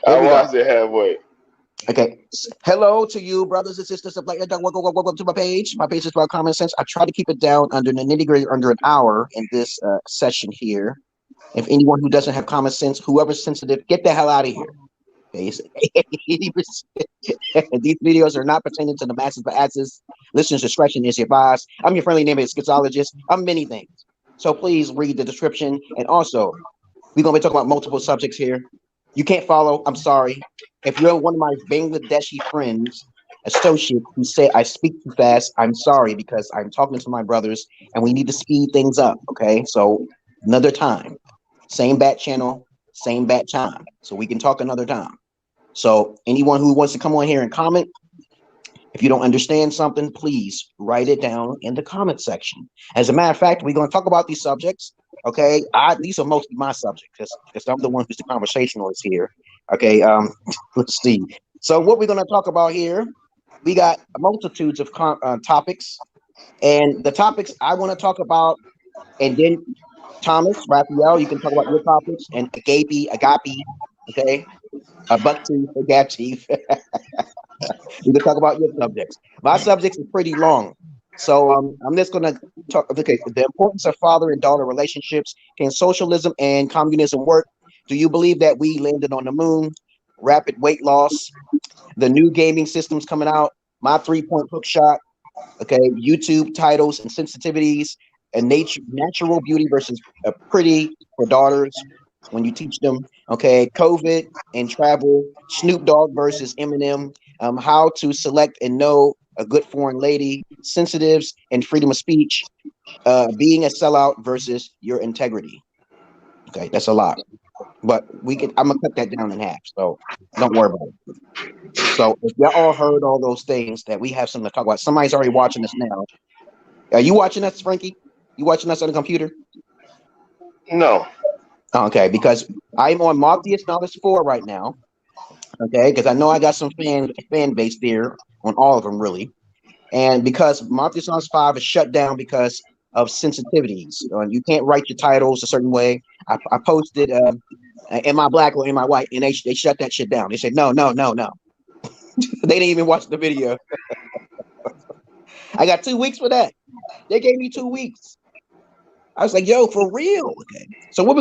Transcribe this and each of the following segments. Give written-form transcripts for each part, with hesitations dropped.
Here I we go. watched it halfway. Okay. Hello to you, brothers and sisters of Black. Welcome to my page. My page is about common sense. I try to keep it down under the nitty gritty, under an hour in this session here. If anyone who doesn't have common sense, whoever's sensitive, get the hell out of here. Okay. 80%. These videos are not pertaining to the masses but asses. Listeners' discretion is advised. I'm your friendly name is Sexologist. I'm many things. So please read the description. And also, we're going to be talking about multiple subjects here. You can't follow. I'm sorry. If you're one of my Bangladeshi friends, associates who say I speak too fast, I'm sorry because I'm talking to my brothers and we need to speed things up. Okay. So another time, same bat channel, same bat time. So we can talk another time. So anyone who wants to come on here and comment, if you don't understand something, please write it down in the comment section. As a matter of fact, we're going to talk about these subjects. Okay, these are mostly my subjects because I'm the one who's the conversationalist here. Okay, let's see. So what we're going to talk about here, we got multitudes of topics, and the topics I want to talk about, and then Thomas, Raphael, you can talk about your topics, and Agape, okay, a buck teeth, a gap teeth. You can talk about your subjects. My subjects is pretty long. So I'm just going to talk. Okay, the importance of father and daughter relationships. Can socialism and communism work? Do you believe that we landed on the moon? Rapid weight loss. The new gaming systems coming out. My 3-point hook shot. Okay, YouTube titles and sensitivities. And natural beauty versus pretty for daughters when you teach them. Okay, COVID and travel. Snoop Dogg versus Eminem. How to select and know a good foreign lady. Sensitives and freedom of speech. Being a sellout versus your integrity. Okay, that's a lot, but we can. I'm gonna cut that down in half, so don't worry about it. So if y'all all heard all those things, that we have something to talk about. Somebody's already watching us now. Are you watching us, Frankie? You watching us on the computer? No. Okay, because I'm on Morpheus Knowledge 4 right now. Okay, because I know I got some fan base there on all of them, really. And because Morpheus Knowledge 5 is shut down because of sensitivities. You can't write your titles a certain way. I posted, am I black or am I white? And they shut that shit down. They said, no, no, no, no. They didn't even watch the video. I got 2 weeks for that. They gave me 2 weeks. I was like, yo, for real. Okay. So what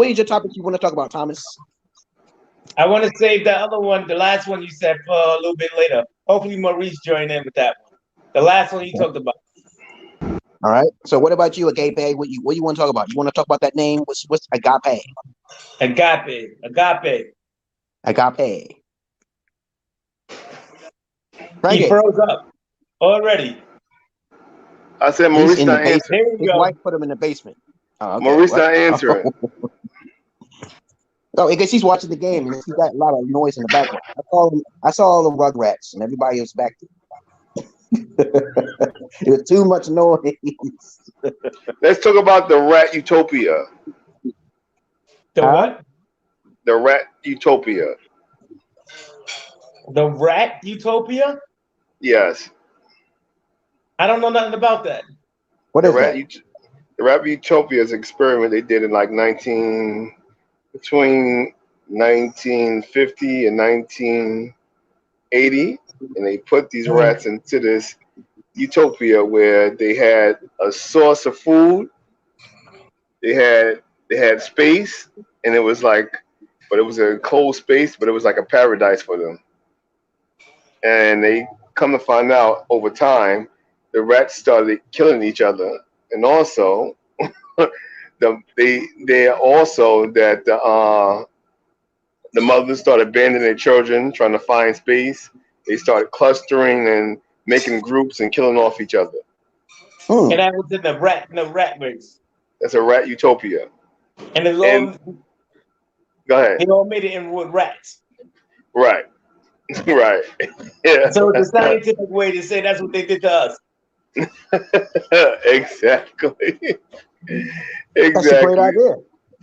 is your topic you want to talk about, Thomas? I want to save the other one, the last one you said, for a little bit later. Hopefully Maurice join in with that one. The last one you talked about. All right. So what about you, Agape? What you want to talk about? You want to talk about that name? What's Agape? Agape. Agape. He Frankie. froze up already. I said He's Maurice in the not basement. answering. His wife put him in the basement. Oh, okay. Maurice not answering. Oh, I guess he's watching the game and he got a lot of noise in the background. I saw all the Rugrats and everybody was back there. It was too much noise. Let's talk about the rat utopia. The what? The rat utopia. The rat utopia? Yes. I don't know nothing about that. What the is rat that? The rat utopia is an experiment they did in like between 1950 and 1980, and they put these rats into this utopia where they had a source of food, they had space, and it was like, but it was a cold space, but it was like a paradise for them. And they come to find out over time, the rats started killing each other, and also they also that the mothers started abandoning their children, trying to find space. They started clustering and making groups and killing off each other. And that was in the rat race. That's a rat utopia. And it's all, go ahead. They all made it in with rats. Right. Right. Yeah. So it's a scientific way to say that's what they did to us. Exactly. That's a great idea.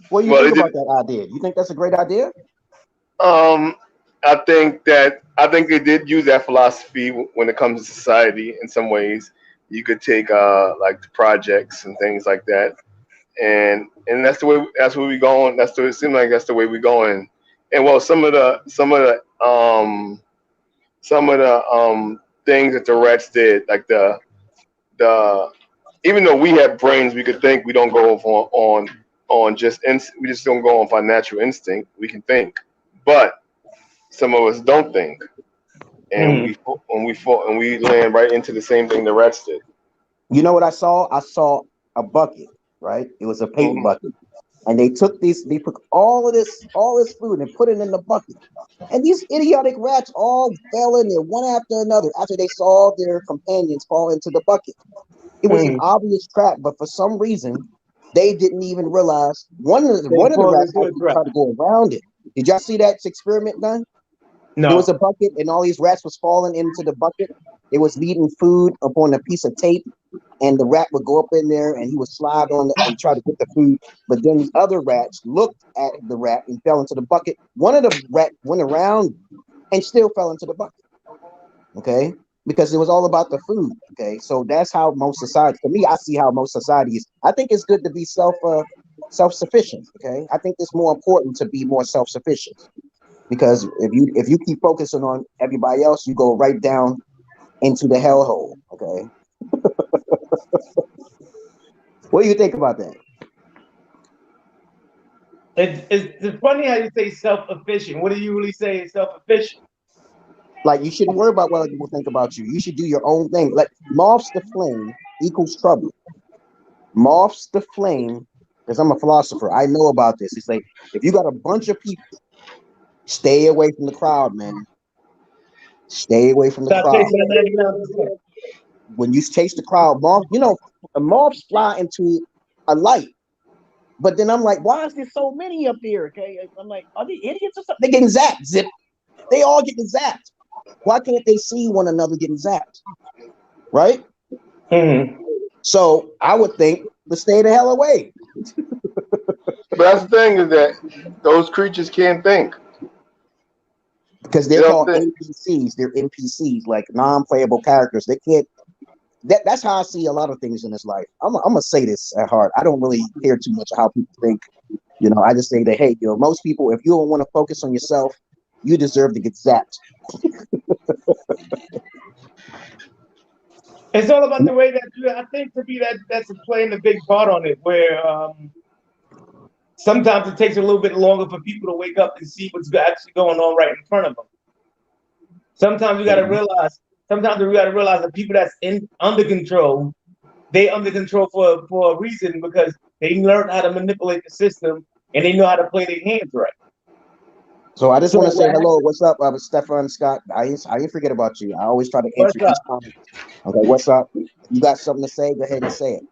What do you think about that idea? You think that's a great idea? I think they did use that philosophy when it comes to society. In some ways, you could take like projects and things like that, and that's where we going. It seems like that's the way we're going And well, some of the things that the rats did, like the even though we have brains, we could think. We don't go on just we just don't go on by natural instinct. We can think, but some of us don't think, and we land right into the same thing the rats did. You know what I saw? I saw a bucket, right? It was a paint bucket, and they took they put all this food and put it in the bucket, and these idiotic rats all fell in there one after another after they saw their companions fall into the bucket. It was an obvious trap, but for some reason, they didn't even realize one of the rats tried to go around it. Did y'all see that experiment done? No. There was a bucket, and all these rats was falling into the bucket. They was leaving food upon a piece of tape, and the rat would go up in there, and he would slide on and try to get the food. But then the other rats looked at the rat and fell into the bucket. One of the rats went around and still fell into the bucket. Okay. Because it was all about the food. Okay, so that's how most society. For me, I see how most societies. I think it's good to be self-sufficient. Okay, I think it's more important to be more self-sufficient, because if you keep focusing on everybody else, you go right down into the hellhole. Okay, what do you think about that? It's funny how you say self-efficient. What do you really say is self-efficient? Like, you shouldn't worry about what other people think about you. You should do your own thing. Like, moths to flame equals trouble. Moths to flame, because I'm a philosopher. I know about this. It's like, if you got a bunch of people, stay away from the crowd, man. Stay away from the crowd. When you chase the crowd, moths fly into a light. But then I'm like, why is there so many up here? Okay, I'm like, are they idiots or something? They're getting zapped. Zip. They all getting zapped. Why can't they see one another getting zapped? Right? So I would think, let's stay the hell away. But that's the thing, is that those creatures can't think. Because they're called NPCs. They're NPCs, like non-playable characters. They can't. That's how I see a lot of things in this life. I'm gonna say this at heart. I don't really care too much how people think. I just say that, hey, most people, if you don't want to focus on yourself, you deserve to get zapped. It's all about the way that I think to be that's playing a big part on it, where sometimes it takes a little bit longer for people to wake up and see what's actually going on right in front of them. Sometimes we got to realize that people that's under control, they under control for a reason, because they learned how to manipulate the system and they know how to play their hands right. So I just want to say hello. What's up, Stefan Scott? I didn't forget about you. I always try to answer each comment. Okay, what's up? You got something to say? Go ahead and say it.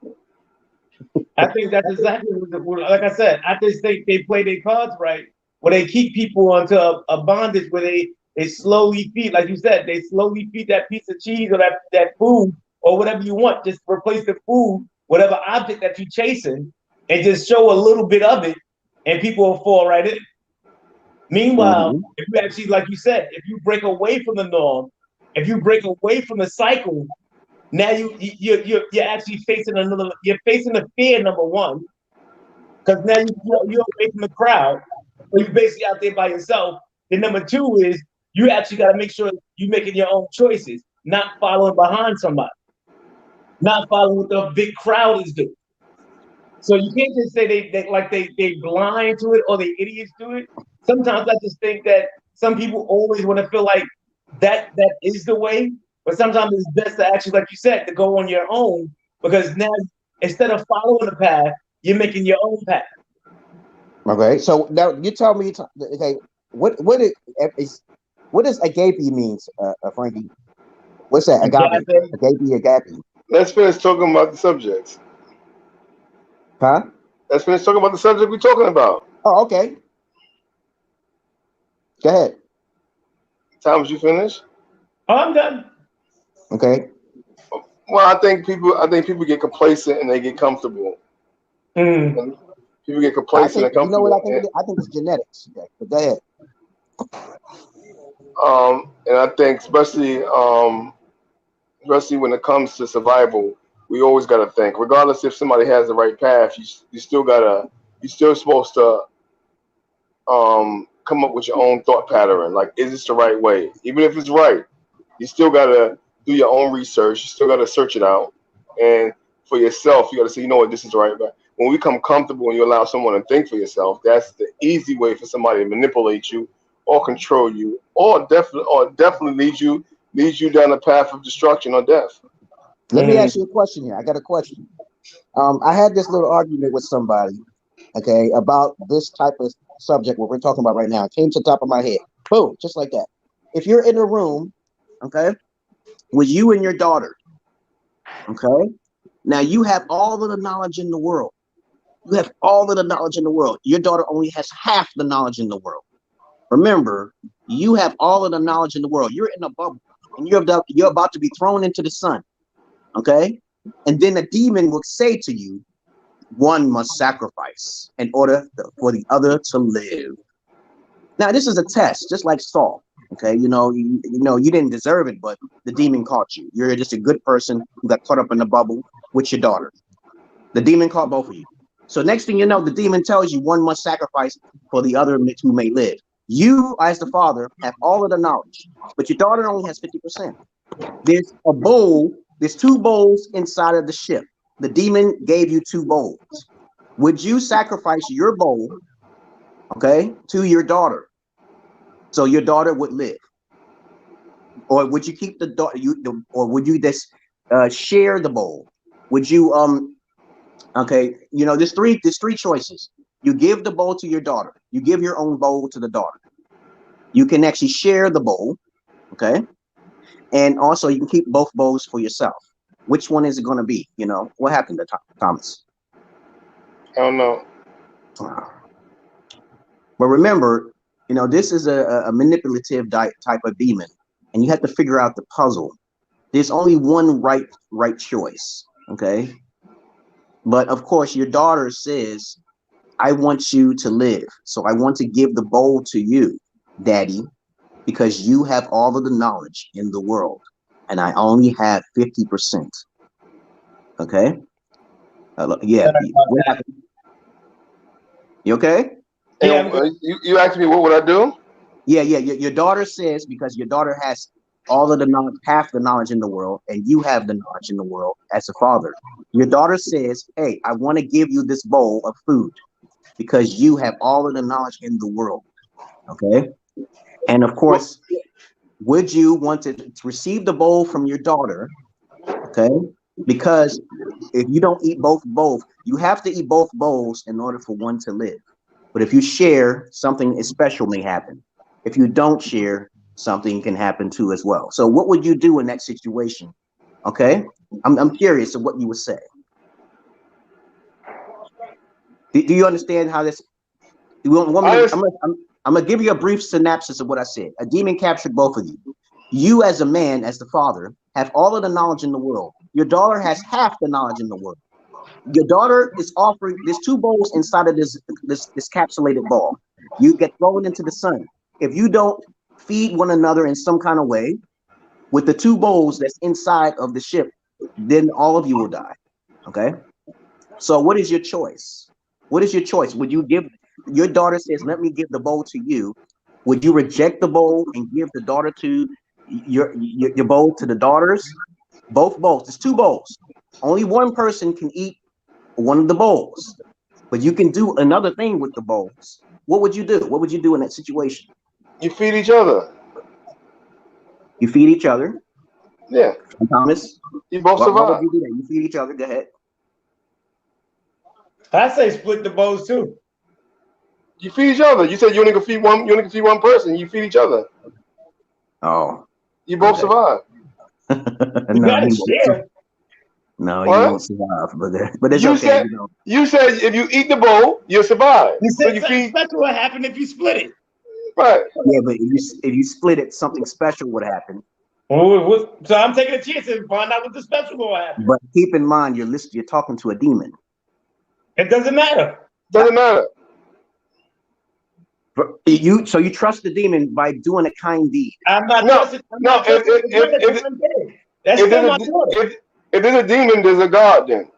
I think that's exactly like I said. I just think they play their cards right, where they keep people onto a bondage where they slowly feed, like you said, they slowly feed that piece of cheese or that food or whatever you want. Just replace the food, whatever object that you're chasing, and just show a little bit of it, and people will fall right in. Meanwhile, if you actually, like you said, if you break away from the norm, if you break away from the cycle, now you're actually facing you're facing the fear, number one, because now you're away from the crowd, so you're basically out there by yourself. Then number two is you actually got to make sure you're making your own choices, not following behind somebody, not following what the big crowd is doing. So you can't just say they blind to it or they idiots to it. Sometimes I just think that some people always want to feel like that is the way, but sometimes it's best to actually, like you said, to go on your own, because now instead of following the path, you're making your own path. Okay, so now you tell me, okay, what does agape means, Frankie? What's that? Agape. Let's finish talking about the subjects. Huh? Let's finish talking about the subject we're talking about. Oh, okay. Go ahead. Thomas, you finished? Oh, I'm done. Okay. Well, I think people get complacent and they get comfortable. And people get complacent and comfortable. You know what I think it's genetics. Okay, but go ahead. And I think especially when it comes to survival, we always got to think, regardless if somebody has the right path, you're still supposed to come up with your own thought pattern. Like, is this the right way? Even if it's right, you still gotta do your own research. You still gotta search it out, and for yourself, you gotta say, you know what, this is the right way. When we become comfortable and you allow someone to think for yourself, that's the easy way for somebody to manipulate you or control you, or definitely lead you down a path of destruction or death. Let me ask you a question here. I got a question. I had this little argument with somebody, okay, about this type of subject, what we're talking about right now. It came to the top of my head. Boom, just like that. If you're in a room, okay, with you and your daughter, okay, now you have all of the knowledge in the world. You have all of the knowledge in the world. Your daughter only has half the knowledge in the world. Remember, you have all of the knowledge in the world. You're in a bubble, and you're about to be thrown into the sun, okay? And then a demon will say to you, one must sacrifice in order for the other to live. Now, this is a test, just like Saul, okay? You didn't deserve it, but the demon caught you. You're just a good person who got caught up in the bubble with your daughter. The demon caught both of you. So next thing you know, the demon tells you one must sacrifice for the other who may live. You, as the father, have all of the knowledge, but your daughter only has 50%. There's a bowl, there's 2 bowls inside of the ship. The demon gave you 2 bowls. Would you sacrifice your bowl, okay, to your daughter, so your daughter would live? Or would you keep the daughter, or would you just share the bowl? Would you, okay, there's three choices. You give the bowl to your daughter. You give your own bowl to the daughter. You can actually share the bowl, okay? And also you can keep both bowls for yourself. Which one is it going to be? What happened to Thomas? I don't know. But remember, this is a manipulative type of demon, and you have to figure out the puzzle. There's only one right choice, okay? But of course, your daughter says, I want you to live. So I want to give the bowl to you, Daddy, because you have all of the knowledge in the world, and I only have 50%. Okay? Yeah. You okay? Yeah. You asked me what would I do? Yeah. Your daughter says, because your daughter has all of the knowledge, half the knowledge in the world, and you have the knowledge in the world as a father. Your daughter says, hey, I want to give you this bowl of food because you have all of the knowledge in the world. Okay? And of course, would you want to receive the bowl from your daughter? Okay? Because if you don't eat both, you have to eat both bowls in order for one to live. But if you share, something special may happen. If you don't share, something can happen too as well. So what would you do in that situation? Okay? I'm curious of what you would say. Do you understand how this? I'm gonna give you a brief synopsis of what I said. A demon captured both of you. You, as a man, as the father, have all of the knowledge in the world. Your daughter has half the knowledge in the world. Your daughter is offering, there's 2 bowls inside of this capsulated ball. You get thrown into the sun. If you don't feed one another in some kind of way with the 2 bowls that's inside of the ship, then all of you will die. Okay? So what is your choice? What is your choice? Would you give, your daughter says, let me give the bowl to you. Would you reject the bowl and give the daughter to your bowl to the daughters? Both bowls. There's 2 bowls. Only one person can eat one of the bowls, but you can do another thing with the bowls. What would you do? What would you do in that situation? You feed each other. You feed each other? Yeah. And Thomas? You both survive. Why would you do that? You feed each other? Go ahead. I say split the bowls too. You feed each other. You said you only can feed one. You only can feed one person. You feed each other. Oh. You both survive. You gotta share. No, you won't survive, but it's okay. You said if you eat the bowl, you'll survive. You said something special would happen if you split it. Right. Yeah, but if you split it, something special would happen. So I'm taking a chance and find out what the special will happen. But keep in mind, you're talking to a demon. It doesn't matter. Doesn't matter. So you trust the demon by doing a kind deed. I'm not trusting. If there's a demon, there's a God then.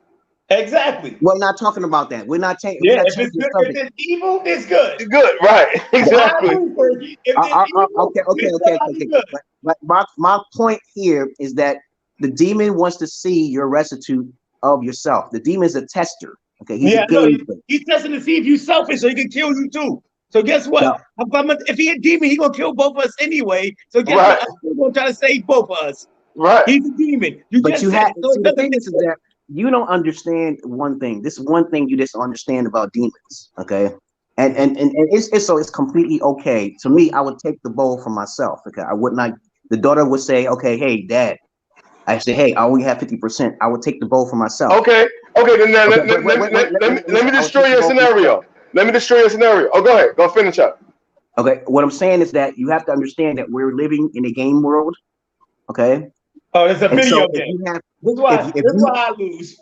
Exactly. We're not talking about that. We're not changing. Yeah, if it's good, if it's evil, it's good. Good, right? Exactly. If it's evil, Okay. But my point here is that the demon wants to see your restitute of yourself. The demon is a tester. Okay, he's a game player. He's testing to see if you're selfish, so he can kill you too. So guess what? No. If he a demon, he gonna kill both of us anyway. So guess what? I'm still gonna try to save both of us. Right. He's a demon. The thing is that you don't understand one thing. This is one thing you just understand about demons. Okay. And it's completely okay. To me, I would take the bowl for myself. Okay. I would not, the daughter would say, okay, hey, dad. I say, hey, I only have 50%. I would take the bowl for myself. Okay, then now let me destroy your scenario. Let me destroy your scenario. Oh, go ahead. Go finish up. Okay, what I'm saying is that you have to understand that we're living in a game world. Okay. Oh, it's a video game. This is why I lose.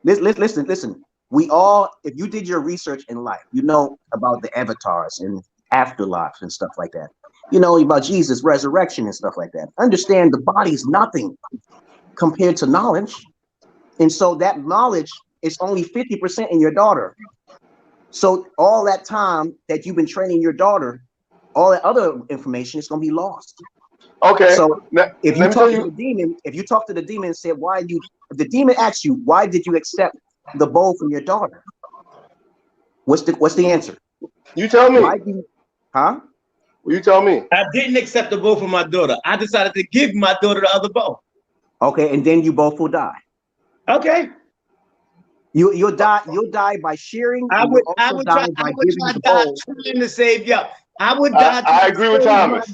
Listen. We all, if you did your research in life, you know about the avatars and afterlives and stuff like that. You know about Jesus' resurrection and stuff like that. Understand the body is nothing compared to knowledge. And so that knowledge is only 50% in your daughter. So all that time that you've been training your daughter, all that other information is going to be lost. Okay. So if you talk to the demon, and say, if the demon asks you, why did you accept the bowl from your daughter? What's the answer? You tell me. You tell me. I didn't accept the bowl from my daughter. I decided to give my daughter the other bowl. Okay, and then you both will die. Okay. You'll die by sharing. I would try trying to save you. I would die. I agree with Thomas.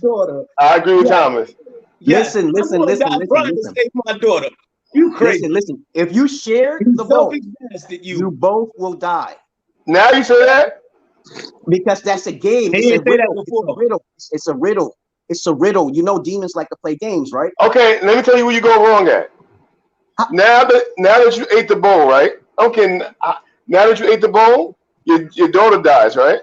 I agree with Thomas. Listen. To save my daughter. You crazy. Listen. If you share the bowl, you both will die. Now you say that? Because that's a game. It's a riddle. It's a riddle. You know, demons like to play games, right? Okay, let me tell you where you go wrong at. Now that you ate the bowl, right? Okay, now that you ate the bowl, your daughter dies, right?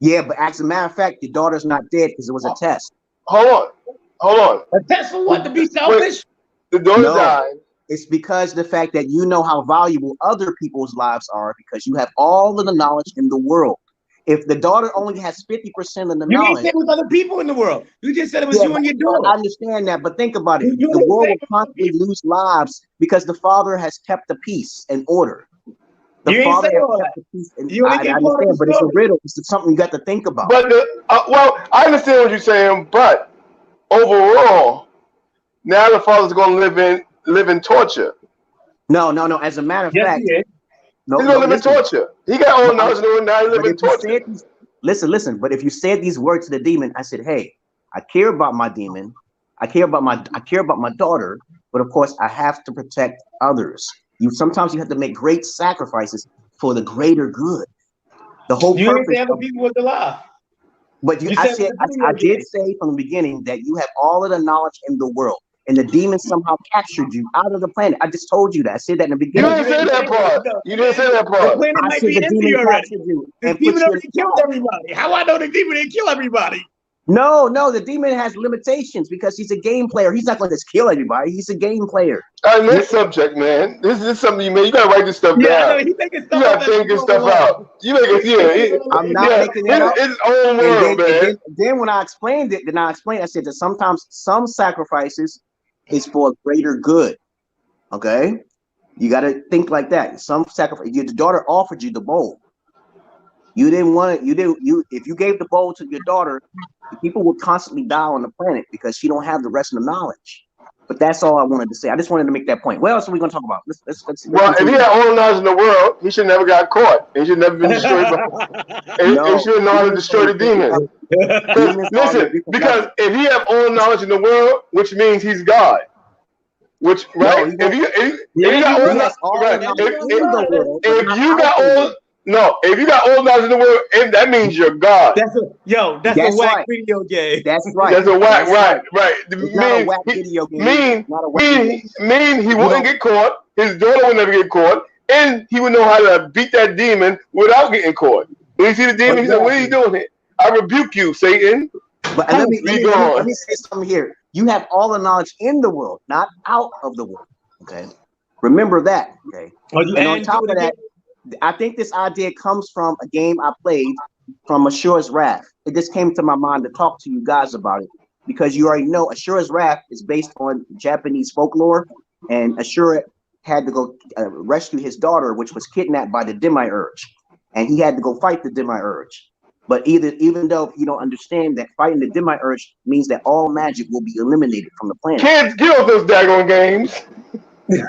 Yeah, but as a matter of fact, your daughter's not dead because it was a test. Hold on. A test for what? To be selfish? The daughter died. It's because the fact that you know how valuable other people's lives are because you have all of the knowledge in the world. If the daughter only has 50% of the knowledge, you didn't say it was other people in the world. You just said it was you and your daughter. I understand that, but think about it. The world will constantly lose lives because the father has kept the peace and order. The father has kept the peace and I understand, but it's a riddle. It's something you got to think about. But I understand what you're saying, but overall, now the father's going to live in torture. No. As a matter of fact. He's gonna live in torture. He got all knowledge and now he live in torture. Listen. But if you said these words to the demon, I said, "Hey, I care about my demon. I care about my daughter. But of course, I have to protect others. Sometimes you have to make great sacrifices for the greater good. The whole you purpose." You didn't say other people was alive. But I did say from the beginning that you have all of the knowledge in the world. And the demon somehow captured you out of the planet. I just told you that. I said that in the beginning. You didn't say that part. You didn't say that part. The planet might be empty already. The demon already killed everybody. How I know the demon didn't kill everybody? No, the demon has limitations because he's a game player. He's not going to just kill everybody. He's a game player. Next subject, man. This is something you gotta write this stuff down. I know, he's making stuff you gotta think this stuff out. You make it, I'm not making it up. It's his own world, man. Then when I explained it, I said that sometimes some sacrifices is for a greater good. Okay, you got to think like that. Some sacrifice. Your daughter offered you the bowl. You didn't want it. If you gave the bowl to your daughter, people will constantly die on the planet because she don't have the rest of the knowledge. But that's all I wanted to say. I just wanted to make that point. What else are we going to talk about? Let's well, if he had all the knowledge in the world, he should never got caught. He should never been destroyed. He should know how to destroy the demon. Listen, because if he have all knowledge in the world, which means he's God. Which right? If you got all knowledge in the world, that means you're God. That's a whack video game. That's right. That's a whack, right. It's not a whack video game. Mean he wouldn't get caught. His daughter would never get caught, and he would know how to beat that demon without getting caught. When you see the demon, he said, "What are you doing here? I rebuke you, Satan." But let me say something here. You have all the knowledge in the world, not out of the world. Okay. Remember that, okay? Oh, you And on adding top to of it that, I think this idea comes from a game I played from Assure's Wrath. It just came to my mind to talk to you guys about it because you already know Assure's Wrath is based on Japanese folklore, and Assure had to go rescue his daughter, which was kidnapped by the Demiurge, and he had to go fight the Demiurge. But even though you don't understand that fighting the Demiurge means that all magic will be eliminated from the planet. Kids, get off those daggone games. And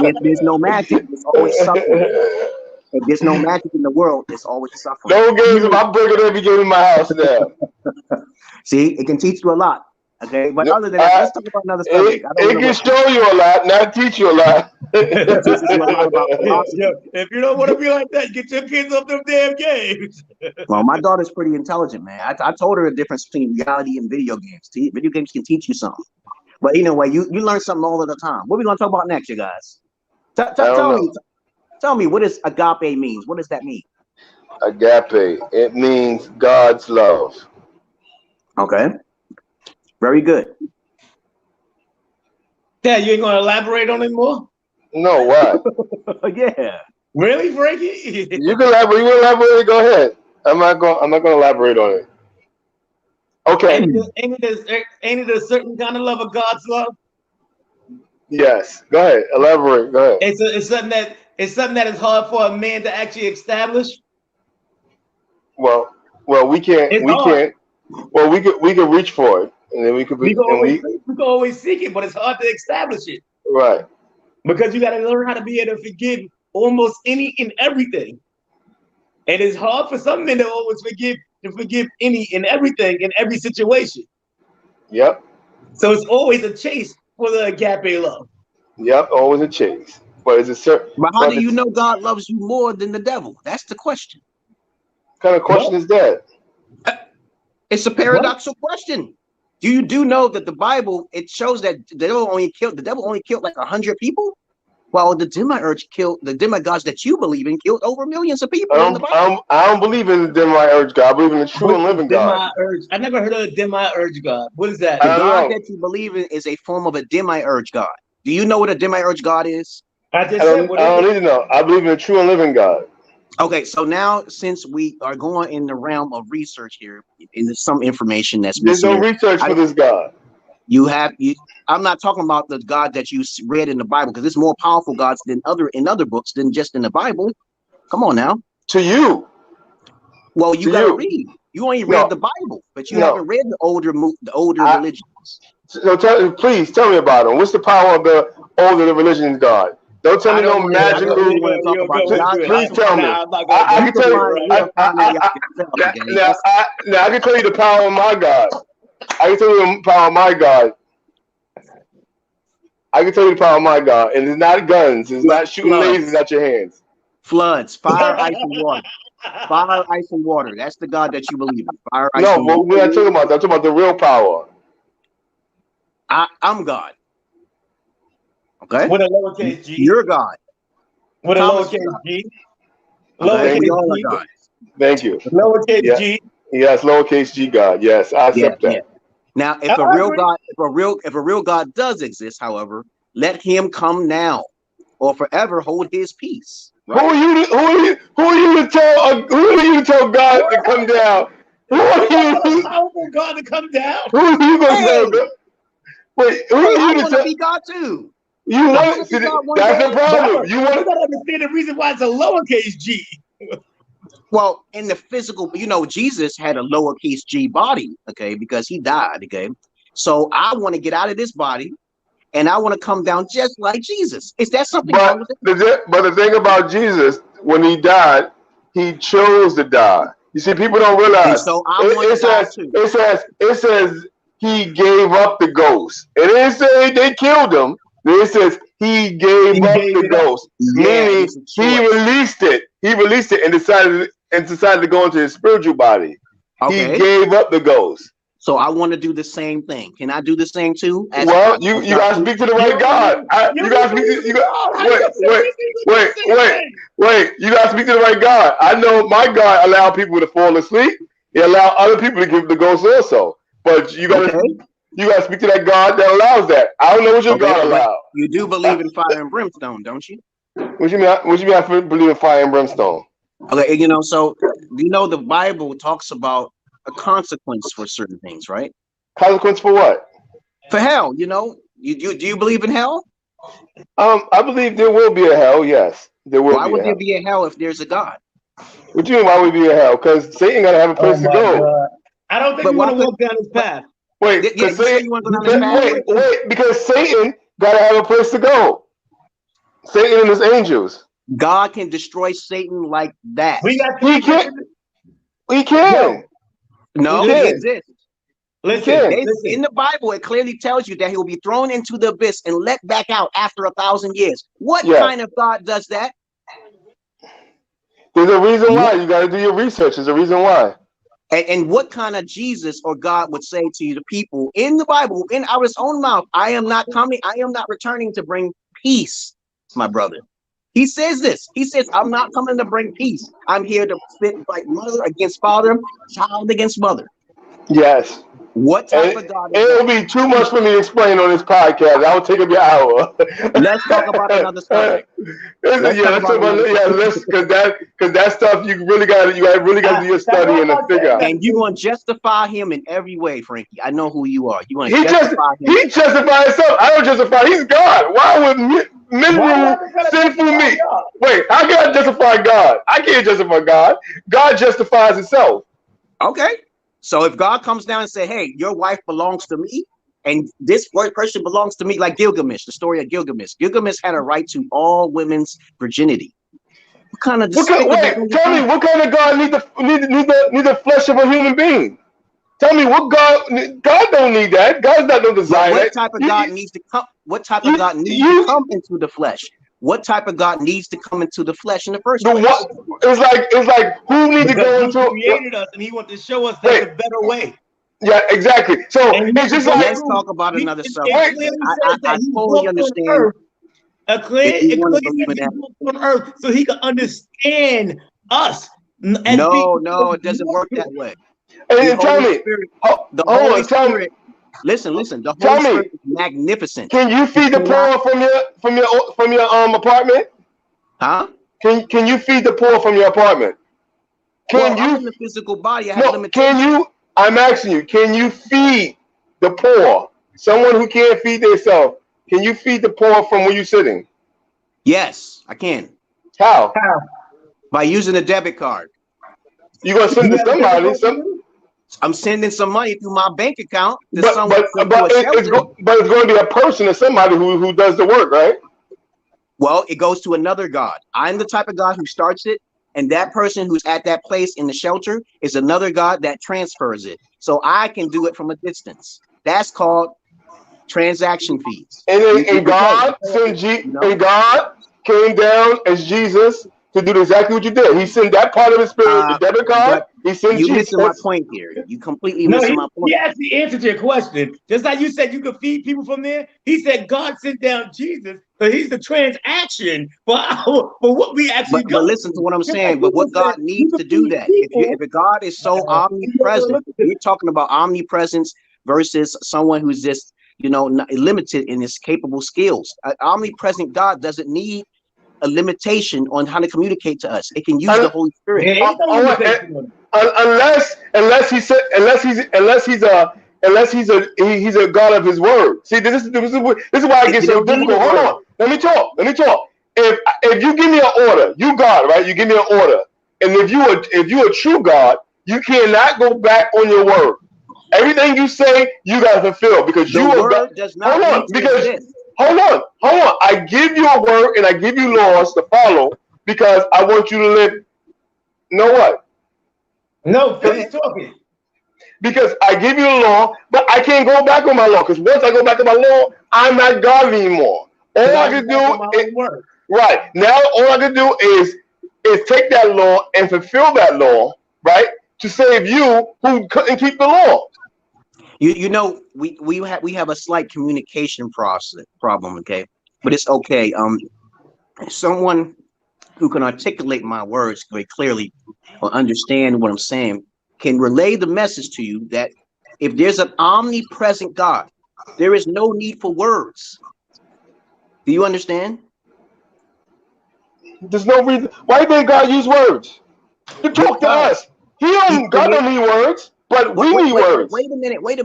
if there's no magic, there's always suffering. If there's no magic in the world, there's always suffering. No games. I'm breaking every game in my house now. See, it can teach you a lot. Okay, but other than that, let's talk about another subject. It can show you a lot, not teach you a lot. It teaches you a lot about philosophy. If you don't want to be like that, get your kids off them damn games. Well, my daughter's pretty intelligent, man. I told her the difference between reality and video games. Video games can teach you something. But anyway, you learn something all of the time. What are we going to talk about next, you guys? Tell me what does agape means? What does that mean? Agape, it means God's love. Okay. Very good. Yeah, you ain't gonna elaborate on it more? No, what? Yeah. Really, Frankie? You can elaborate. You can elaborate. Go ahead. I'm not gonna elaborate on it. Okay. Ain't it a certain kind of love of God's love? Yes. Go ahead. Elaborate. Go ahead. It's something that is hard for a man to actually establish. Well, we can't. Well, we could reach for it, and then we could we can always seek it, but it's hard to establish it. Right. Because you got to learn how to be able to forgive almost any and everything, and it's hard for some men to always forgive any and everything in every situation. Yep. So it's always a chase for the agape love. Yep, always a chase, but it's a certain. But how do you know God loves you more than the devil? That's the question. What kind of question is that? It's a paradoxical question. Do know that the Bible, it shows that the devil only killed like 100 people, while the demigods that you believe in killed over millions of people in the Bible. I don't believe in the demiurge God. I believe in the true and living God. I never heard of a demiurge God. What is that? The God that you believe in is a form of a demiurge God. Do you know what a demiurge God is? I don't need to know. I believe in the true and living God. Okay, so now since we are going in the realm of research here, and there's some information that's there's no research for this God. I'm not talking about the God that you read in the Bible, because there's more powerful gods in other books than just in the Bible. Come on now. To you. Well, you gotta read. You only read the Bible, but you haven't read the older religions. So please tell me about them. What's the power of the older religions God? Don't tell me no magical. Please tell me. I can tell you. Now I can tell you the power of my God. I can tell you the power of my God. And it's not guns. It's not shooting lasers out your hands. Floods, fire, ice, and water. Fire, ice, and water. That's the God that you believe in. Fire, ice, and water. No, we're not talking about that. I'm talking about the real power. I'm God. Okay. With a lowercase g. You're God. With a lowercase g. Lowercase g. Thank you. Lowercase g. Yes, lowercase g God. Yes, I accept that. Now, if a real God does exist, however, let him come now, or forever hold his peace. Right? Who are you to tell God to come down? Who are you? Powerful God to come down. Who are you going to tell? Wait, who are you to tell? Be God too. You want that's the problem. You want to understand the reason why it's a lowercase g. Well, in the physical, Jesus had a lowercase g body, okay, because he died, okay. So I want to get out of this body, and I want to come down just like Jesus. Is that something wrong with it? But the thing about Jesus, when he died, he chose to die. You see, people don't realize. So it says he gave up the ghost. It didn't say they killed him. It says he gave up the ghost, meaning he released it. He released it and decided to go into his spiritual body. Okay. He gave up the ghost. So I want to do the same thing. Can I do the same too? Well, you gotta speak to the right God. You gotta speak. Wait. You gotta speak to the right God. I know my God allowed people to fall asleep. He allowed other people to give the ghost also. But you gotta. You gotta speak to that God that allows that. I don't know what your God allows. You do believe in fire and brimstone, don't you? What you mean? What you mean? I believe in fire and brimstone. Okay, so the Bible talks about a consequence for certain things, right? Consequence for what? For hell, do you believe in hell? I believe there will be a hell. Yes, there will. Why would there be a hell if there's a God? What do you mean? Why would there be a hell? Because Satan gotta have a place to go. God. I don't think we want to walk down this path. Wait, because Satan gotta have a place to go. Satan and his angels. God can destroy Satan like that. He can. He can. No, he exists. Listen, in the Bible, it clearly tells you that he will be thrown into the abyss and let back out after 1,000 years. What kind of God does that? There's a reason why. You got to do your research. There's a reason why. And what kind of Jesus or God would say to the people in the Bible, in our own mouth, I am not returning to bring peace, my brother. He says this. He says, I'm not coming to bring peace. I'm here to fight mother against father, child against mother. Yes. What type of God is It'll be too much for me to explain on this podcast. That will take up your hour. Let's talk about another subject. Because that stuff you really got to do your study and figure out. And you want to justify him in every way, Frankie. I know who you are. You want to He justifies himself. I don't justify. He's God. Why would men rule sinful me? Wait, how can I justify God? I can't justify God. God justifies himself. Okay. So if God comes down and say, hey, your wife belongs to me, and this person belongs to me, like Gilgamesh, the story of Gilgamesh. Gilgamesh had a right to all women's virginity. What kind of tell me, what kind of God need the flesh of a human being? Tell me what God don't need that. God's not no desire. What type of God needs to come? What type of God needs to come into the flesh? What type of God needs to come into the flesh in the first place? It's like who needs to go into? He created us, and he wants to show us that's a better way. Yeah, exactly. So it's just like let's talk about another subject. I totally understand. On earth, so he can understand us. No, it doesn't work that way. Hey, tell me. The Holy Spirit. Listen. The Holy Spirit is magnificent. Can you feed the poor from your apartment? Huh? Can you feed the poor from your apartment? I'm in the physical body. I have limitations. I'm asking you. Can you feed the poor? Someone who can't feed themselves. Can you feed the poor from where you're sitting? Yes, I can. How? By using a debit card. You're gonna send it to somebody. I'm sending some money through my bank account to but it's going to be a person or somebody who does the work, right? Well, it goes to another God. I'm the type of God who starts it, and that person who's at that place in the shelter is another God that transfers it. So I can do it from a distance. That's called transaction fees. And God came down as Jesus to do exactly what you did. He sent that part of his spirit, the debit card. He sent you Jesus. missing my point here. You completely missing my point. He actually answered your question. Just like you said you could feed people from there, he said God sent down Jesus, so he's the transaction for what we actually But listen to what I'm saying. But what God needs to do that? If a God is so omnipresent, you're talking about omnipresence versus someone who's just limited in his capable skills. An omnipresent God doesn't need a limitation on how to communicate to us. It can use the Holy Spirit. Unless he's a God of his word. See, this is why it gets so difficult. Hold on. Let me talk. If you give me an order, you God, right? You give me an order. And if you're a true God, you cannot go back on your word. Everything you say, you gotta fulfill because you are God. Hold on. I give you a word and I give you laws to follow because I want you to live. Know what? No, finish talking. Because I give you a law, but I can't go back on my law. Because once I go back on my law, I'm not God anymore. All I can do is right now. All I can do is take that law and fulfill that law, right, to save you who couldn't keep the law. We have a slight communication problem, okay, but it's okay. Someone who can articulate my words very clearly or understand what I'm saying can relay the message to you that If there's an omnipresent God, there is no need for words. Do you understand? There's no reason. Why didn't God use words? To talk to us. God don't need words, but we need words. Wait a minute. Wait.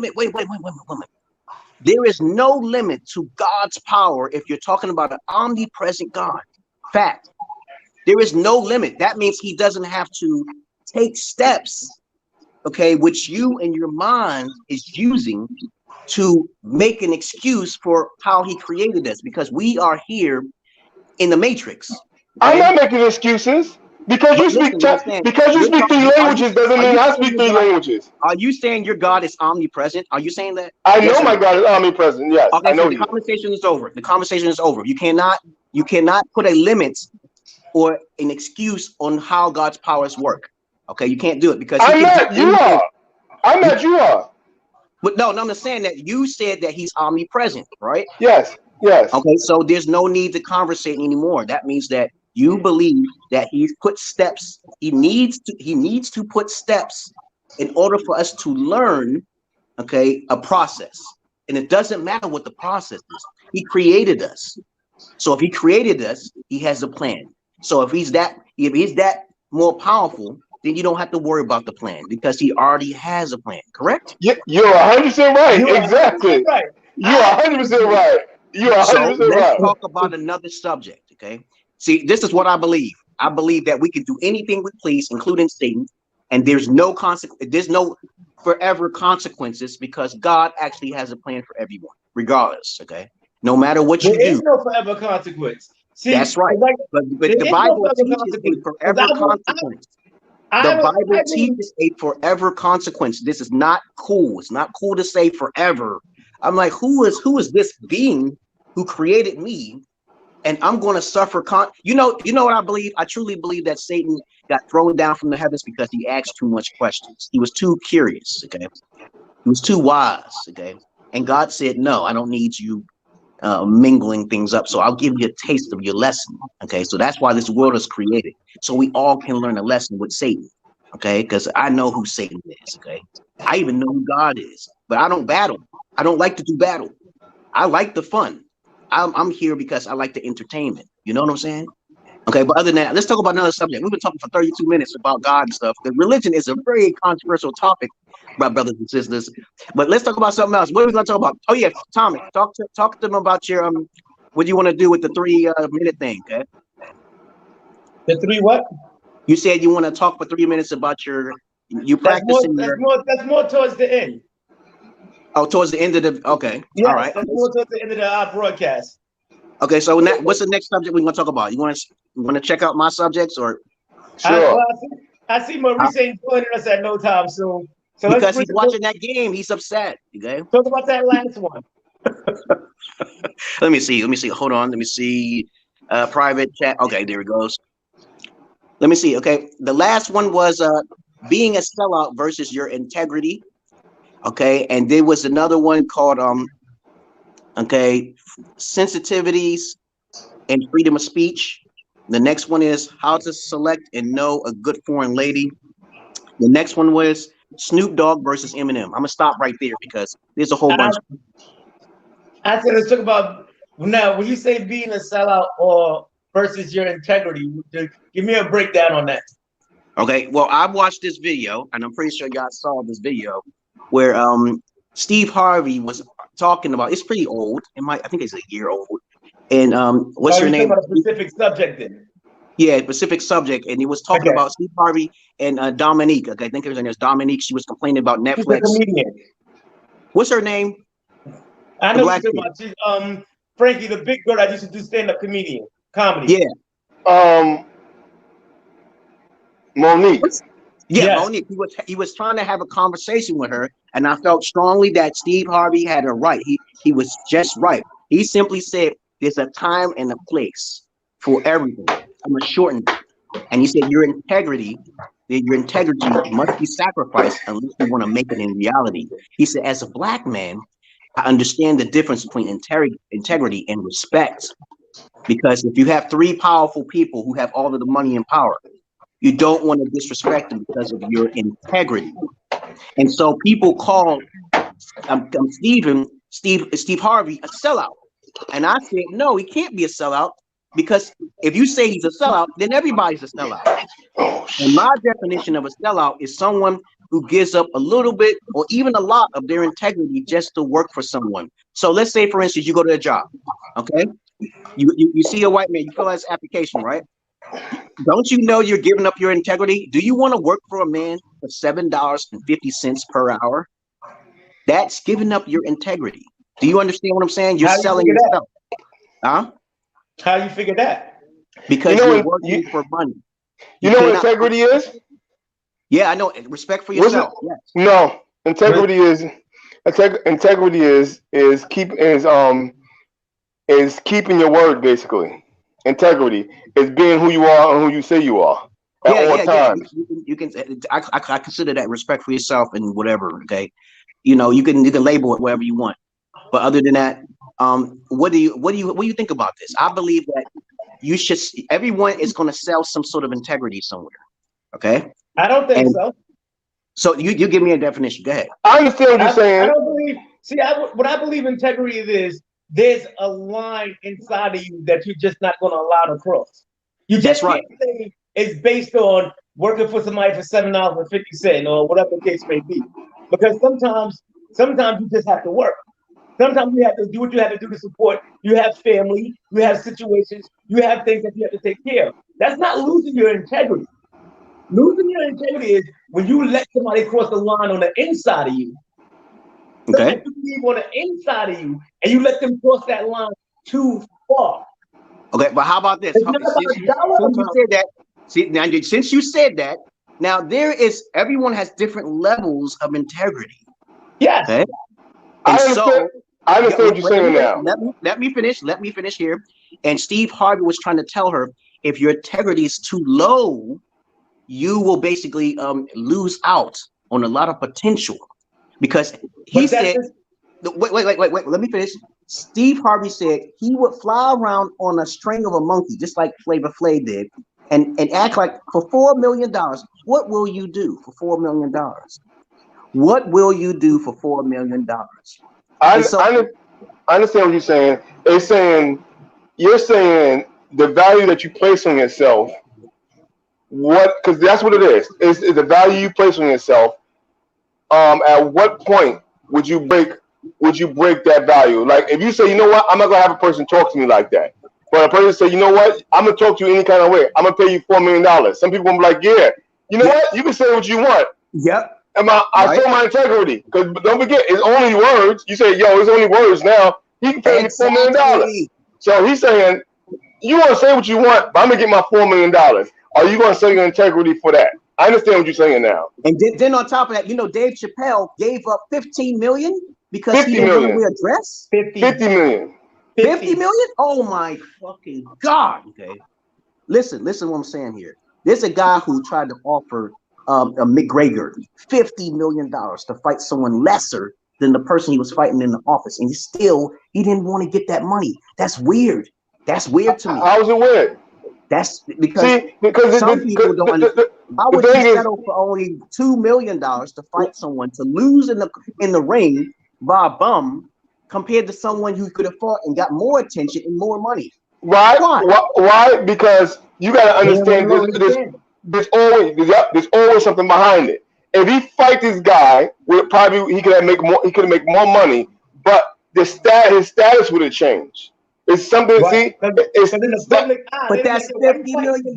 There is no limit to God's power if you're talking about an omnipresent God. Fact. There is no limit. That means he doesn't have to take steps, okay, which you and your mind is using to make an excuse for how he created us, because we are here in the matrix. Okay? I'm not making excuses. Because you speak three languages doesn't mean I speak three languages. Are you saying your God is omnipresent? Are you saying that? I know my God is omnipresent. Yes, okay, I know. So the conversation is over. The conversation is over. You cannot put a limit or an excuse on how God's powers work. Okay, you can't do it because I'm not. You are. I'm not. You are. But no, I'm saying that you said that he's omnipresent, right? Yes. Yes. Okay, so there's no need to conversate anymore. That means that you believe that he's put steps. He needs to put steps in order for us to learn, okay, a process. And it doesn't matter what the process is. He created us. So if he created us, he has a plan. So if he's that more powerful, then you don't have to worry about the plan because he already has a plan, correct? Yeah, you're 100% right. Exactly. Right. You're 100% right. You're 100% right. Let's talk about another subject, okay? See, this is what I believe. I believe that we can do anything we please, including Satan, and there's no forever consequences because God actually has a plan for everyone, regardless, okay? No matter what you do. There is no forever consequence. See, that's right. But the Bible teaches a forever consequence. The Bible teaches a forever consequence. This is not cool. It's not cool to say forever. I'm like, who is this being who created me? And I'm going to suffer. You know what I believe? I truly believe that Satan got thrown down from the heavens because he asked too much questions. He was too curious. Okay, he was too wise. Okay, and God said, "No, I don't need you mingling things up. So I'll give you a taste of your lesson." Okay, so that's why this world is created, so we all can learn a lesson with Satan. Okay, because I know who Satan is. Okay, I even know who God is, but I don't battle. I don't like to do battle. I like the fun. I'm here because I like the entertainment. You know what I'm saying? Okay, but other than that, let's talk about another subject. We've been talking for 32 minutes about God and stuff. The religion is a very controversial topic, my brothers and sisters. But let's talk about something else. What are we going to talk about? Oh yeah, Tommy, talk to them about your what do you want to do with the 3-minute thing? Okay. The 3 what? You said you want to talk for 3 minutes about you practicing. That's more towards the end. Oh, towards the end of the okay. Yes, all right. That's more towards the end of the broadcast. Okay, so what's the next subject we're going to talk about? You want to check out my subjects or? Sure. I see Maurice ain't joining us at no time soon. So because he's watching that game, he's upset. Okay. Talk about that last one. Let me see. Hold on. Let me see. Private chat. Okay, there it goes. Let me see. Okay, the last one was being a sellout versus your integrity. Okay, and there was another one called sensitivities and freedom of speech. The next one is how to select and know a good foreign lady. The next one was Snoop Dogg versus Eminem. I'm gonna stop right there because there's a whole bunch. I said let's talk about now. When you say being a sellout or versus your integrity, give me a breakdown on that. Okay, well, I watched this video, and I'm pretty sure y'all saw this video where Steve Harvey was talking about. It's pretty old. I think it's a year old. And what's her name? About a specific subject then. Yeah, specific subject, and he was talking about Steve Harvey and Dominique. Okay, I think her name is Dominique. She was complaining about Netflix. She's a comedian. What's her name? I know what you're talking about. She's Frankie, the big girl that used to do stand-up comedy. Yeah. Monique. Yeah, Monique. He was trying to have a conversation with her, and I felt strongly that Steve Harvey had a right. He was just right. He simply said, "There's a time and a place for everything." I'm gonna shorten it. And he said, your integrity must be sacrificed unless you want to make it in reality. He said, as a Black man, I understand the difference between integrity and respect. Because if you have 3 powerful people who have all of the money and power, you don't want to disrespect them because of your integrity. And so people call Steve Harvey a sellout? And I said, no, he can't be a sellout, because if you say he's a sellout, then everybody's a sellout. And my definition of a sellout is someone who gives up a little bit or even a lot of their integrity just to work for someone. So let's say, for instance, you go to a job, okay? You see a white man, you fill out his application, right? Don't you know you're giving up your integrity? Do you want to work for a man for $7.50 per hour? That's giving up your integrity. Do you understand what I'm saying? You're selling yourself. Huh? How you figure that? Because you're working for money. You know what integrity is? Yeah, I know. Respect for yourself. Yes. No, integrity is keeping your word, basically. Integrity is being who you are and who you say you are at all times. You can. I consider that respect for yourself and whatever. Okay, you know, you can label it whatever you want. But other than that, what do you think about this? I believe that you should. Everyone is going to sell some sort of integrity somewhere. Okay. I don't think so. So you give me a definition. Go ahead. I understand what you're saying. I don't believe. See, what I believe integrity is, there's a line inside of you that you're just not going to allow to cross. You just can't say it's based on working for somebody for $7.50 or whatever the case may be. Because sometimes you just have to work. Sometimes you have to do what you have to do to support. You have family, you have situations, you have things that you have to take care of. That's not losing your integrity. Losing your integrity is when you let somebody cross the line on the inside of you. Okay. You believe on the inside of you, and you let them cross that line too far. Okay, but how about this? Since you said that, now everyone has different levels of integrity. Yes. Okay. I understand what you're saying now. Let me finish here. And Steve Harvey was trying to tell her, if your integrity is too low, you will basically lose out on a lot of potential. Because he said, wait, let me finish. Steve Harvey said he would fly around on a string of a monkey, just like Flavor Flav did, and act like, for $4 million, what will you do for $4 million? What will you do for $4 million? I understand what you're saying. You're saying the value that you place on yourself, because that's what it is. It's the value you place on yourself. At what point would you break that value? Like, if you say, you know what, I'm not gonna have a person talk to me like that, but a person say, you know what, I'm gonna talk to you any kind of way. I'm gonna pay you $4 million. Some people will be like, yeah, you know what, you can say what you want. Yep. And I show my integrity, because don't forget, it's only words. You say, yo, it's only words now. He can pay me $4 million. So he's saying, you want to say what you want, but I'm gonna get my $4 million. Are you gonna sell your integrity for that? I understand what you're saying now. And then on top of that, you know, Dave Chappelle gave up $15 million because he didn't want to wear a dress. 50 million. 50 million? Oh my fucking God. Okay. Listen what I'm saying here. There's a guy who tried to offer McGregor $50 million to fight someone lesser than the person he was fighting in the office. And he didn't want to get that money. That's weird. That's weird to me. How is it weird? That's because some people don't understand. Why would you settle for only $2 million to fight someone to lose in the ring by a bum, compared to someone who could have fought and got more attention and more money? Why? Why? Because you got to understand there's always something behind it. If he fight this guy, he could make more money, but his status would have changed. It's something. Right. See, it's in the public eye. But that's $50 million.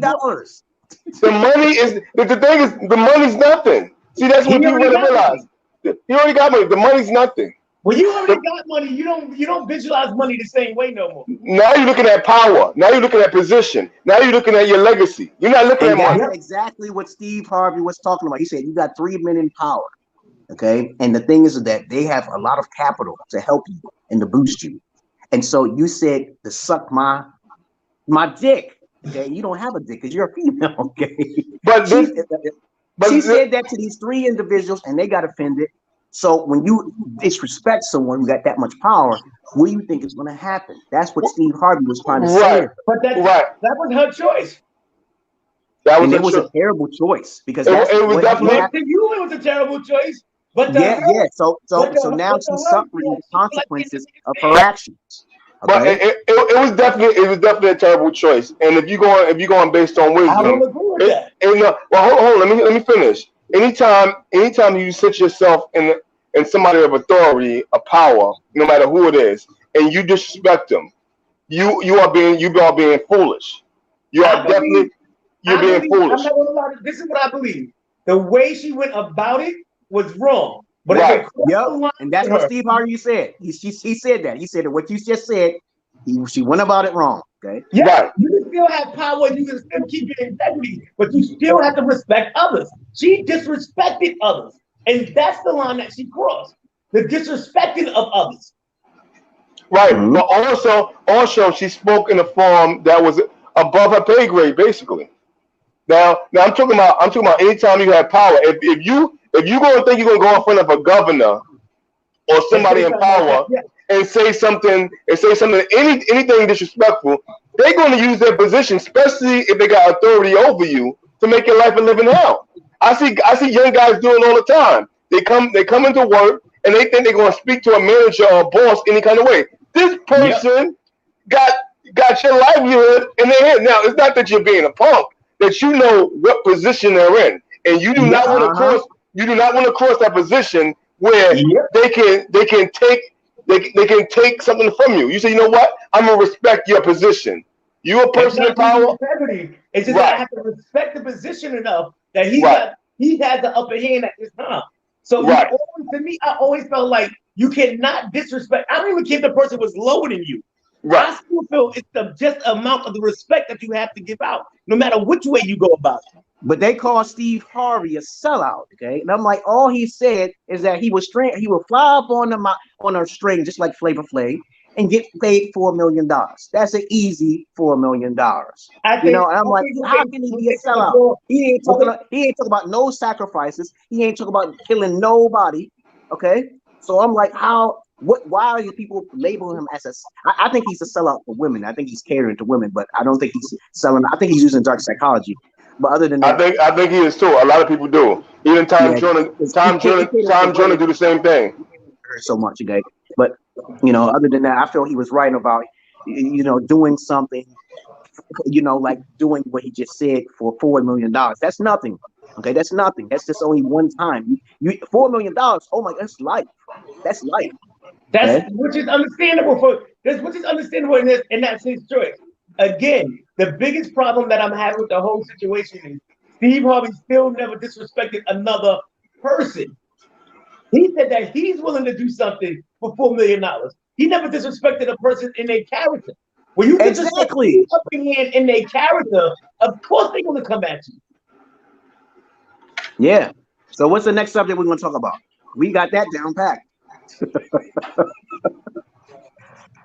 The money is the thing is the money's nothing. See, that's what people realize. He already got money. The money's nothing. When you already got money, you don't visualize money the same way no more. Now you're looking at power. Now you're looking at position. Now you're looking at your legacy. You're not looking at money. That's exactly what Steve Harvey was talking about. He said you got 3 men in power. Okay, and the thing is that they have a lot of capital to help you and to boost you. And so you said to suck my dick. Okay, you don't have a dick because you're a female. Okay, but she said that to these 3 individuals, and they got offended. So when you disrespect someone who got that much power, what do you think is going to happen? That's what Steve Harvey was trying to say. But that was her choice. It was a terrible choice because it was definitely to you. It was a terrible choice. But Yeah. So now she's suffering the consequences of her actions. But Okay. it was definitely a terrible choice. And if you're going based on I wisdom, don't agree with that. well, hold on, let me finish. Anytime you sit yourself in somebody of authority, a power, no matter who it is, and you disrespect them, you are being foolish. You are definitely being foolish. I'm not gonna lie. This is what I believe. The way she went about it was wrong. But Right. if it crossed the line And that's with what her, Steve Harvey said. He said that. He said that what you just said. She went about it wrong. Okay. yeah, Right. you can still have power and you can still keep your integrity, but you still have to respect others. She disrespected others. And that's the line that she crossed. The disrespecting of others. Right. But also she spoke in a form that was above her pay grade, basically. Now I'm talking about anytime you have power. If you gonna think you're gonna go in front of a governor or somebody in power and say something anything disrespectful, they're going to use their position, especially if they got authority over you, to make your life a living hell. I see young guys doing all the time. They come into work and they think they're going to speak to a manager or a boss any kind of way. This person got your livelihood in their hand. Now it's not that you're being a punk, that you know what position they're in, and you do not want to cross. You do not want to cross that position where they can take something from you. You say, you know what? I'm gonna respect your position. You're a person in power. It's just that I have to respect the position enough that he has the upper hand at this time. So to me, I always felt like you cannot disrespect. I don't even care if the person was lower than you. I still feel it's the just amount of the respect that you have to give out, no matter which way you go about it. But they call Steve Harvey a sellout, okay? And I'm like, all he said is that he would fly up on a string just like Flavor Flav and get paid $4 million. That's an easy $4 million. And I'm like, how can he be a sellout? He ain't talking about no sacrifices. He ain't talking about killing nobody. Okay, so I'm like, why are you people labeling him as I think he's a sellout for women. I think he's catering to women, but I don't think he's selling. I think he's using dark psychology. But other than that, I think he is too. A lot of people do. Even Tom Joyner do the same thing. So much, okay. But other than that, I feel he was right about doing something, like doing what he just said for $4 million. That's nothing. Okay, that's nothing. That's just only one time. You $4 million. Oh my, that's life. That's life. Which is understandable in that sense choice. Again, the biggest problem that I'm having with the whole situation is Steve Harvey still never disrespected another person. He said that he's willing to do something for $4 million. He never disrespected a person in their character. When you disrespect in their character, of course they're going to come at you. Yeah. So what's the next subject we're going to talk about? We got that down packed.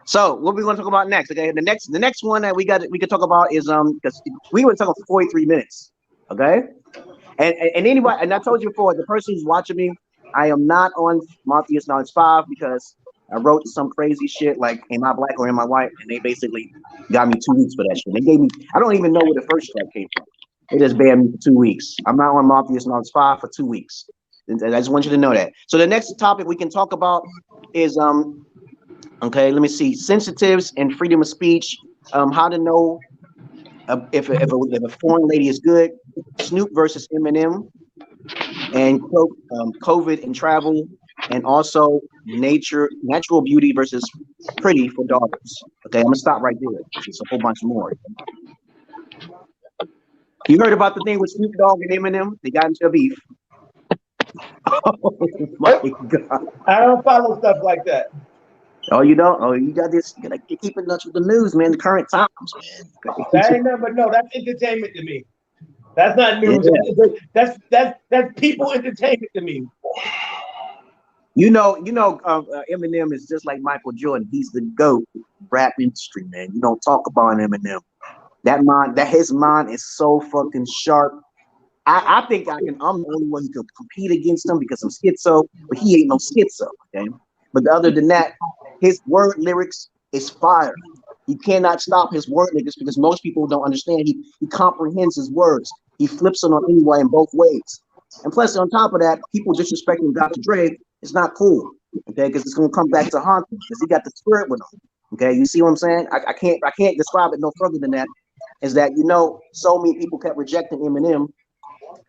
So what we want to talk about next? Okay, the next one that we can talk about is because we were talking for 43 minutes. Okay, and anybody, and I told you before, the person who's watching me, I am not on Morpheus Knowledge 5 because I wrote some crazy shit like "Am I black or am I white?" and they basically got me 2 weeks for that shit. They gave me, I don't even know where the first strike came from. They just banned me for 2 weeks. I'm not on Morpheus Knowledge 5 for 2 weeks. And I just want you to know that. So the next topic we can talk about is okay, let me see. Sensitives and freedom of speech. How to know if a foreign lady is good. Snoop versus Eminem, and COVID and travel, and also natural beauty versus pretty for daughters. Okay, I'm gonna stop right there. There's a whole bunch more. You heard about the thing with Snoop Dogg and Eminem? They got into a beef. Oh my God! I don't follow stuff like that. Oh, you don't? Oh, you got this. You gotta keep in touch with the news, man. The current times, man. That ain't nothing but no. That's entertainment to me. That's not news. Yeah. That's people entertainment to me. Eminem is just like Michael Jordan. He's the GOAT rap industry, man. You don't talk about Eminem. His mind is so fucking sharp. I think I'm the only one who can compete against him because I'm schizo, but he ain't no schizo, okay? But other than that, his word lyrics is fire. You cannot stop his word lyrics because most people don't understand. He comprehends his words. He flips it on anyone in both ways. And plus, on top of that, people disrespecting Dr. Dre is not cool. Okay, because it's gonna come back to haunt him because he got the spirit with him. Okay, you see what I'm saying? I can't describe it no further than that. Is that so many people kept rejecting Eminem,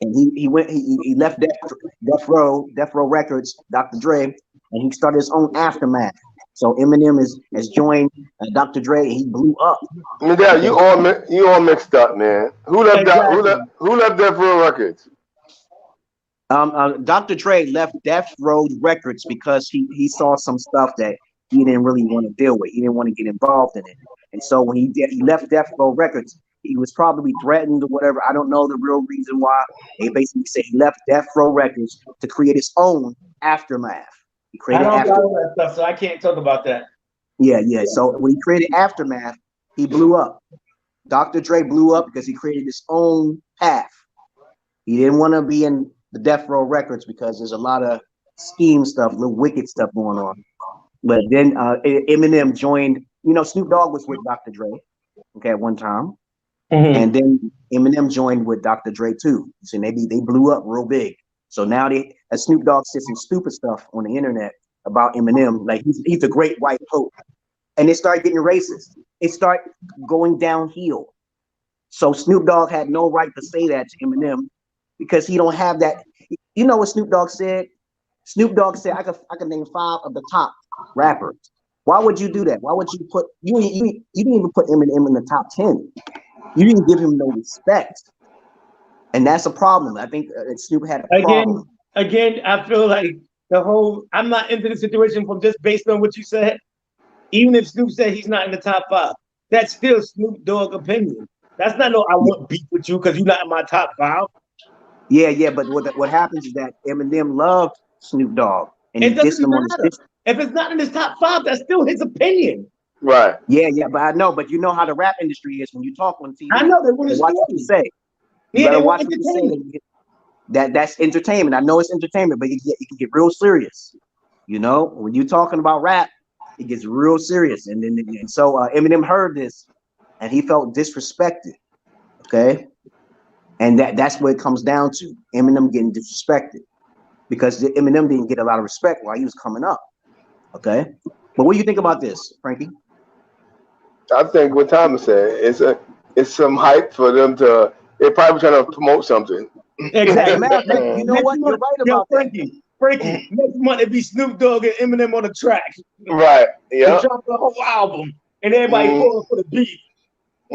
and he left Death Row Records, Dr. Dre, and he started his own Aftermath. So Eminem has joined Dr. Dre, and he blew up. Yeah, you all mixed up, man. Who left Death Row Records? Dr. Dre left Death Row Records because he saw some stuff that he didn't really want to deal with. He didn't want to get involved in it, and so when he left Death Row Records, he was probably threatened or whatever. I don't know the real reason why. They basically said he left Death Row Records to create his own Aftermath. He created I don't know that stuff, so I can't talk about that. Yeah. So when he created Aftermath, he blew up. Dr. Dre blew up because he created his own path. He didn't want to be in the Death Row Records because there's a lot of scheme stuff, little wicked stuff going on. But then Eminem joined. Snoop Dogg was with Dr. Dre, okay, at one time. Mm-hmm. And then Eminem joined with Dr. Dre too. So they blew up real big. So now Snoop Dogg said some stupid stuff on the internet about Eminem, like he's a great white pope, and it started getting racist. It started going downhill. So Snoop Dogg had no right to say that to Eminem because he don't have that. You know what Snoop Dogg said? Snoop Dogg said, I could name 5 of the top rappers. Why would you do that? Why would you put you didn't even put Eminem in the top 10? You didn't give him no respect, and that's a problem. I think Snoop had a problem. Again, I feel like I'm not into the situation from just based on what you said. Even if Snoop said he's not in the top 5, that's still Snoop Dogg opinion. That's not I want beef with you because you're not in my top 5. Yeah, but what happens is that Eminem loved Snoop Dogg, and it doesn't matter. If it's not in his top 5, that's still his opinion. Right. Yeah, but I know, but you know how the rap industry is when you talk on TV. I know they want to watch what you say. You gotta watch what you say. That's entertainment. I know it's entertainment, but it can get real serious. When you're talking about rap, it gets real serious. And so Eminem heard this, and he felt disrespected. Okay, and that's what it comes down to. Eminem getting disrespected because Eminem didn't get a lot of respect while he was coming up. Okay, but what do you think about this, Frankie? I think what Thomas said it's some hype for them to. They're probably trying to promote something. Exactly. You know what? You're right about Frankie, next month it'd be Snoop Dogg and Eminem on the track. Right. Yeah. They drop the whole album, and everybody falling for the beat.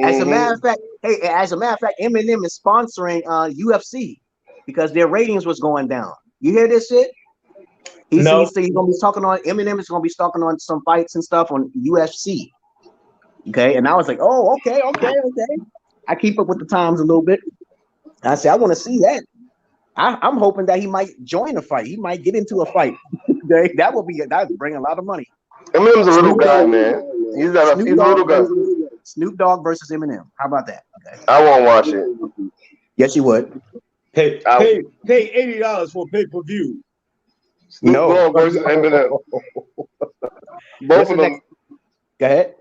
As a matter of fact, Eminem is sponsoring UFC because their ratings was going down. You hear this shit? He's gonna be talking on Eminem is gonna be talking on some fights and stuff on UFC. Okay, and I was like, oh, okay. I keep up with the times a little bit. I said, I want to see that. I'm hoping that he might join a fight. He might get into a fight. That would bring a lot of money. Eminem's a little guy, man. He's a little guy. Snoop Dogg versus Eminem. How about that? Okay. I won't watch it. Yes, you would. Pay $80 for pay-per-view. Snoop Dogg versus Eminem. Both of them. Go ahead.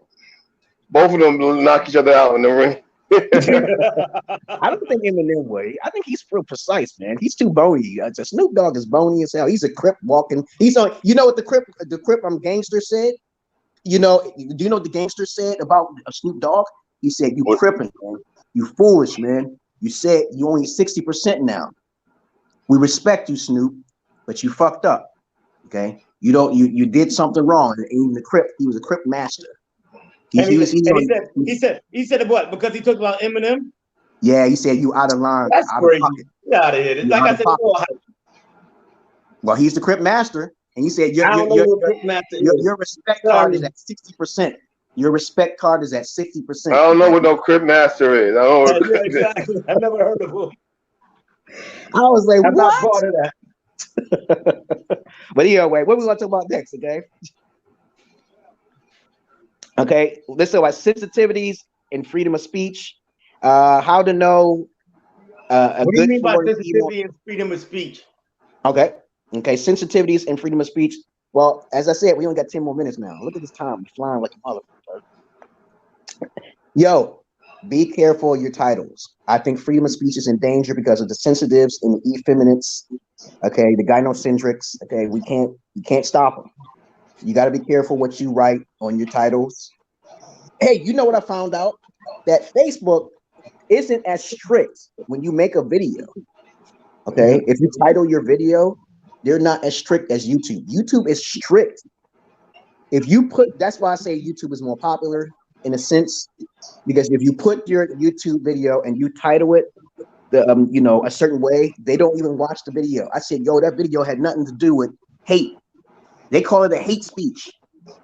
Both of them will knock each other out in the ring. I don't think Eminem would. I think he's real precise, man. He's too bony. Snoop Dogg is bony as hell. He's a Crip walking. He's on. You know what the Crip gangster said? Do you know what the gangster said about Snoop Dogg? He said, "You crippin', man. You foolish, man. You said you only 60% now. We respect you, Snoop, but you fucked up. Okay, you did something wrong. And the Crip, he was a Crip master." He said what? Because he talked about Eminem? Yeah, he said you out of line. That's crazy. Get out of here. Like I said before. Well, he's the Crip master. And he said your respect card is at 60%. Your respect card is at 60%. I don't know what no Crip master is. I don't know what exactly. I've never heard of him. I was like, I'm what? not part of that. But anyway, what we want to talk about next, okay? Okay, let's talk about sensitivities and freedom of speech. How to know what do you mean by sensitivity and freedom of speech? Okay, sensitivities and freedom of speech. Well, as I said, we only got 10 more minutes now. Look at this time, we're flying like a motherfucker. Yo, be careful of your titles. I think freedom of speech is in danger because of the sensitives and the effeminates. Okay, the gynocentrics. Okay, you can't stop them. You got to be careful what you write on your titles. Hey, you know what I found out? That Facebook isn't as strict when you make a video. Okay, if you title your video, they're not as strict as YouTube. YouTube is strict. If you put, that's why I say YouTube is more popular in a sense, because if you put your YouTube video and you title it a certain way, they don't even watch the video. I said, yo, that video had nothing to do with hate. They call it a hate speech.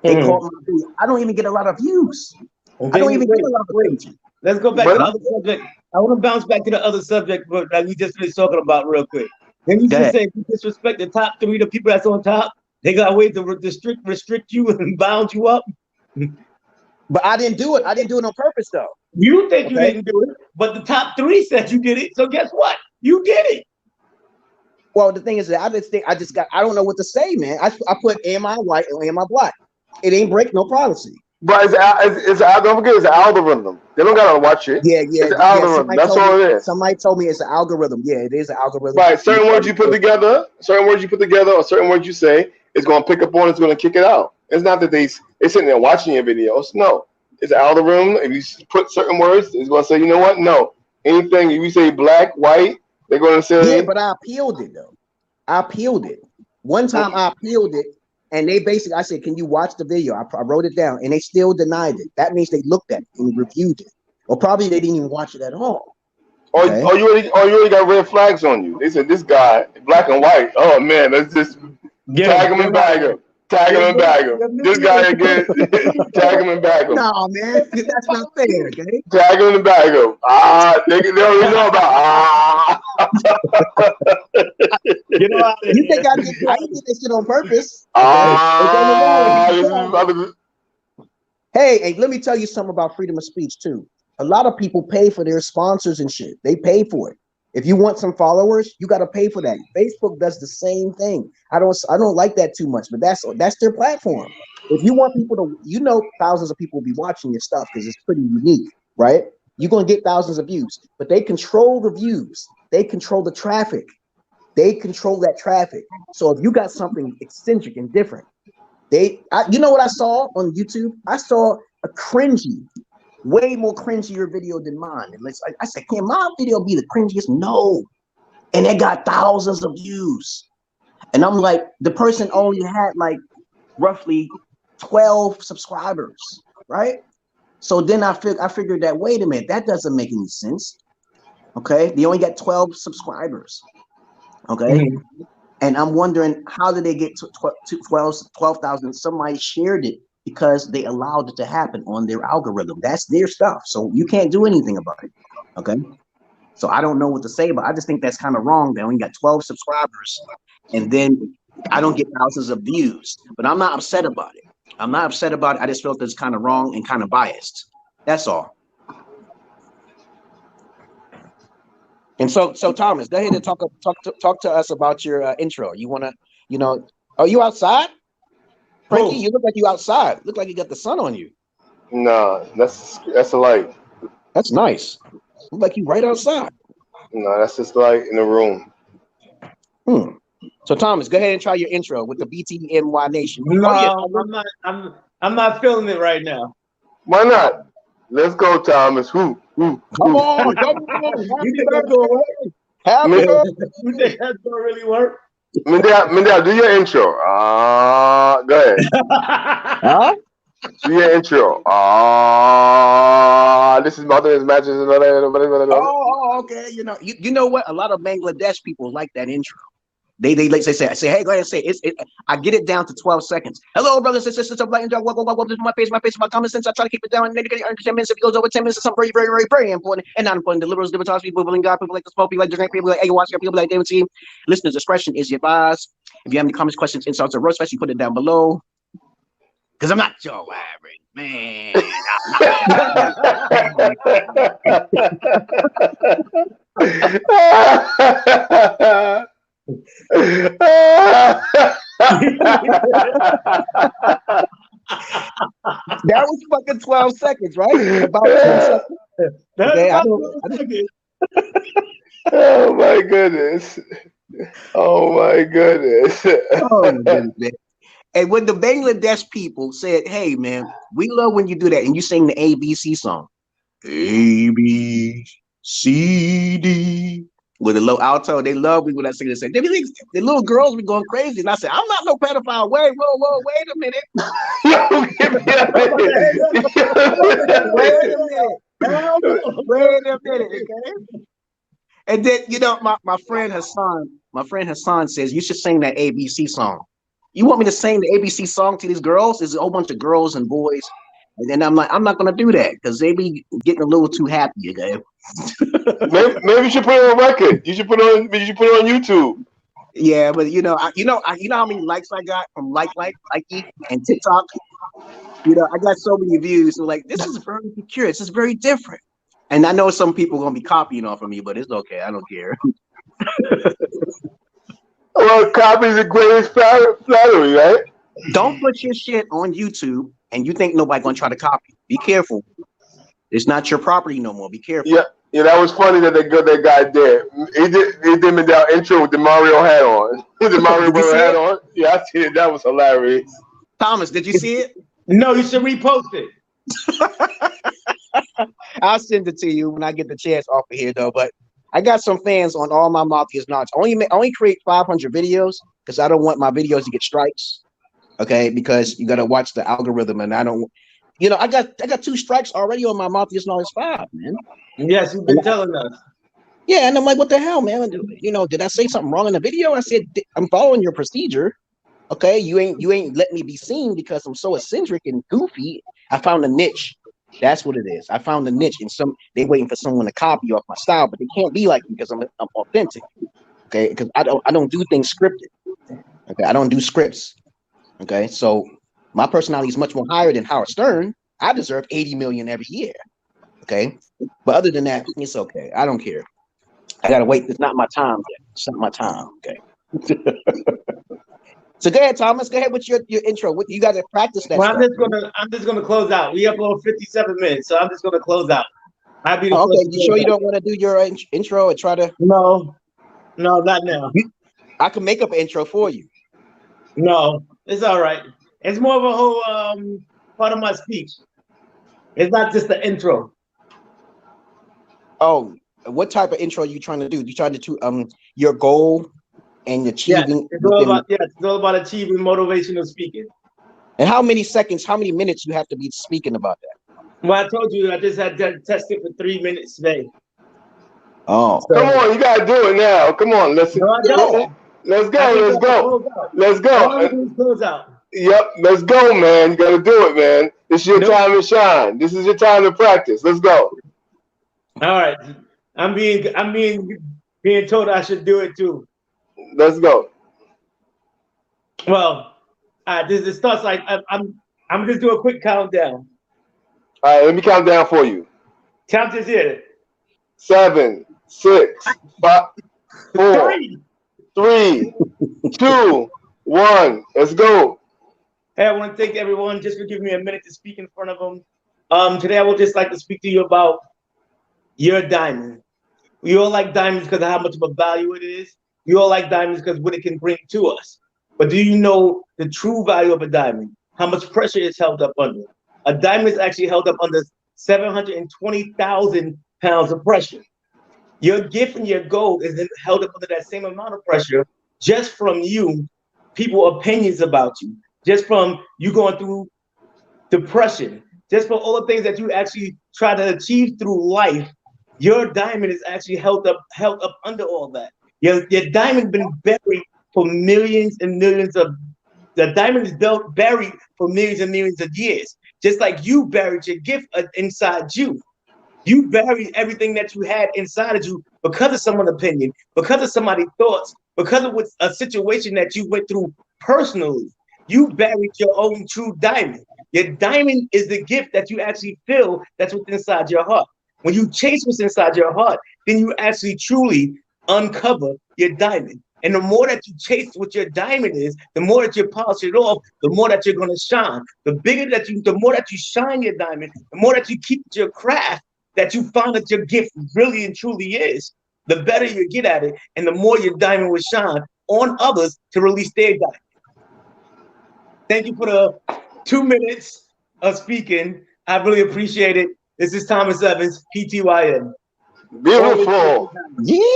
They call it my video. I don't even get a lot of views. I don't even get a lot of attention. Let's go back to the other subject. I want to bounce back to the other subject that we just finished talking about real quick. Then you just say you disrespect the top 3, the people that's on top. They got ways to restrict you and bound you up. But I didn't do it. I didn't do it on purpose, though. You think you didn't do it, but the top 3 said you did it. So guess what? You did it. Well, the thing is that I don't know what to say, man. I put, am I white or am I black? It ain't break no privacy. But don't forget, it's an algorithm. They don't gotta watch it. Yeah. It's an algorithm. That's all it is. Somebody told me it's an algorithm. Yeah, it is an algorithm. Right. Certain words you put together, or certain words you say, it's gonna pick up on. It's gonna kick it out. It's not that they're sitting there watching your videos. No, it's an algorithm. If you put certain words, it's gonna say, you know what? No, anything. If you say black, white, they're gonna say. Yeah, but I appealed it though. I appealed it. One time I appealed it. And they basically, I said, can you watch the video? I wrote it down and they still denied it. That means they looked at it and reviewed it. Or probably they didn't even watch it at all. Okay? Or you already got red flags on you. They said, this guy, black and white. Oh man, let's just tag him and bag him. Tag him and bag him. This guy again, tag him and bag him. No, man, that's not fair, okay? Tag him and bag him. They already know about You know how you think I did this shit on purpose? Hey, let me tell you something about freedom of speech too. A lot of people pay for their sponsors and shit. They pay for it. If you want some followers, you got to pay for that. Facebook does the same thing. I don't like that too much, but that's their platform. If you want people to, thousands of people will be watching your stuff because it's pretty unique, right? You're going to get thousands of views, but they control the views. They control the traffic. They control that traffic. So if you got something eccentric and different, you know what I saw on YouTube? I saw a way more cringier video than mine. And I said, can my video be the cringiest? No. And it got thousands of views. And I'm like, the person only had like roughly 12 subscribers, right? So then I figured that, wait a minute, that doesn't make any sense. Okay, they only got 12 subscribers. Okay, and I'm wondering, how did they get to 12,000? Somebody shared it because they allowed it to happen on their algorithm. That's their stuff, so you can't do anything about it. Okay, so I don't know what to say, but I just think that's kind of wrong. They only got 12 subscribers, and then I don't get thousands of views. But I'm not upset about it. I just felt it's kind of wrong and kind of biased. That's all. And so Thomas, go ahead and talk to us about your intro. You want to, are you outside? Frankie, you look like you outside. Look like you got the sun on you. No, that's a light. That's nice. Look like you right outside. No, that's just light in the room. So Thomas, go ahead and try your intro with the BTNY Nation. No, I'm not feeling it right now. Why not? Let's go, Thomas. Come on. You think that's gonna really work? Mindell, do your intro. Go ahead. Huh? Do your intro. This is Mother's Matches. Oh, okay. You know what? A lot of Bangladesh people like that intro. They say, hey, go ahead and say it. I get it down to 12 seconds. Hello, brothers and sisters of light and dark. Welcome to my page, my common sense. I try to keep it down and maybe under 10 minutes. If it goes over 10 minutes, it's something very, very, very, very important and not important. The liberals, libertarians, people believe in God, people like the smoke, people like the drink, people like ayahuasca, people like David C. Listeners' discretion is advised. If you have any comments, questions, insults, or roast fights, you put it down below. Because I'm not your average man. That was fucking 12 seconds, right? About 10 seconds. Okay, Oh my goodness. Oh my goodness. Oh my goodness, man. And when the Bangladesh people said, "Hey, man, we love when you do that," and you sing the ABC song, A B C D, with a low alto, they love me when I sing this. The little girls be going crazy, and I said, "I'm not no pedophile." Wait a minute. Yo, give me a Wait a minute, okay? And then my friend Hassan says you should sing that ABC song. You want me to sing the ABC song to these girls? There's a whole bunch of girls and boys, and then I'm like, I'm not gonna do that because they be getting a little too happy, okay? Maybe you should put it on record. You should put it on YouTube. Yeah, but you know how many likes I got from Likey and TikTok. I got so many views. So like, this is very secure. This is very different. And I know some people are gonna be copying off of me, but it's okay. I don't care. Well, copy is the greatest flattery, right? Don't put your shit on YouTube and you think nobody gonna try to copy. Be careful. It's not your property no more. Be careful. Yeah, that was funny that they got that guy there. He did that intro with the Mario hat on. The Mario hat on. Yeah, I seen it. That was hilarious. Thomas, did you see it? No, you should repost it. I'll send it to you when I get the chance off of here, though. But I got some fans on all my Mafia's knots. Only create 500 videos because I don't want my videos to get strikes. Okay, because you got to watch the algorithm, and I don't. I got 2 strikes already on my Mafia's Knowledge 5, man. Yes, you've been telling us. Yeah, and I'm like, what the hell, man? Did I say something wrong in the video? I said I'm following your procedure. Okay, you ain't let me be seen because I'm so eccentric and goofy. I found a niche. That's what it is. I found a niche, and they waiting for someone to copy off my style, but they can't be like me because I'm authentic. Okay, because I don't do things scripted. Okay, I don't do scripts. Okay, so my personality is much more higher than Howard Stern. I deserve 80 million every year. Okay, but other than that, it's okay. I don't care. I gotta wait. It's not my time yet. It's not my time. Okay. So go ahead, Thomas. Go ahead with your intro. You got to practice that. Well, I'm just gonna close out. We have over 57 minutes, so I'm just gonna close out. Okay. You sure you don't want to do your intro and try to? No, not now. I can make up an intro for you. No, it's all right. It's more of a whole part of my speech. It's not just the intro. Oh, what type of intro are you trying to do? You trying to do your goal and achieving? Yes, it's all about achieving motivational speaking. And how many minutes you have to be speaking about that? Well, I told you I just had to test it for 3 minutes today. Oh, so, come on, you gotta do it now. Come on, let's go. Let's go. Close out. Yep, let's go, man. You gotta do it, man. This is your time to shine. This is your time to practice. Let's go. All right, I'm being told I should do it too. Let's go. Well, this starts like I'm just do a quick countdown. All right, let me count down for you. Count is here. 7, 6, 5, 4, 3, 2, 1. Let's go. Hey, I want to thank everyone just for giving me a minute to speak in front of them. Today I would just like to speak to you about your diamond. We all like diamonds because of how much of a value it is. We all like diamonds because what it can bring to us. But do you know the true value of a diamond? How much pressure is held up under? A diamond is actually held up under 720,000 pounds of pressure. Your gift and your gold is held up under that same amount of pressure just from you, people's opinions about you, just from you going through depression, just from all the things that you actually try to achieve through life. Your diamond is actually held up under all that. Your diamond been buried for millions and millions of. The diamond is buried for millions and millions of years. Just like you buried your gift inside you. You buried everything that you had inside of you because of someone's opinion, because of somebody's thoughts, because of a situation that you went through personally. You buried your own true diamond. Your diamond is the gift that you actually feel that's what's inside your heart. When you chase what's inside your heart, then you actually truly uncover your diamond. And the more that you chase what your diamond is, the more that you polish it off, the more that you're going to shine. The more that you shine your diamond, the more that you keep your craft, that you find that your gift really and truly is, the better you get at it, and the more your diamond will shine on others to release their diamond. Thank you for the 2 minutes of speaking. I really appreciate it. This is Thomas Evans, PTYN. Beautiful. Yeah.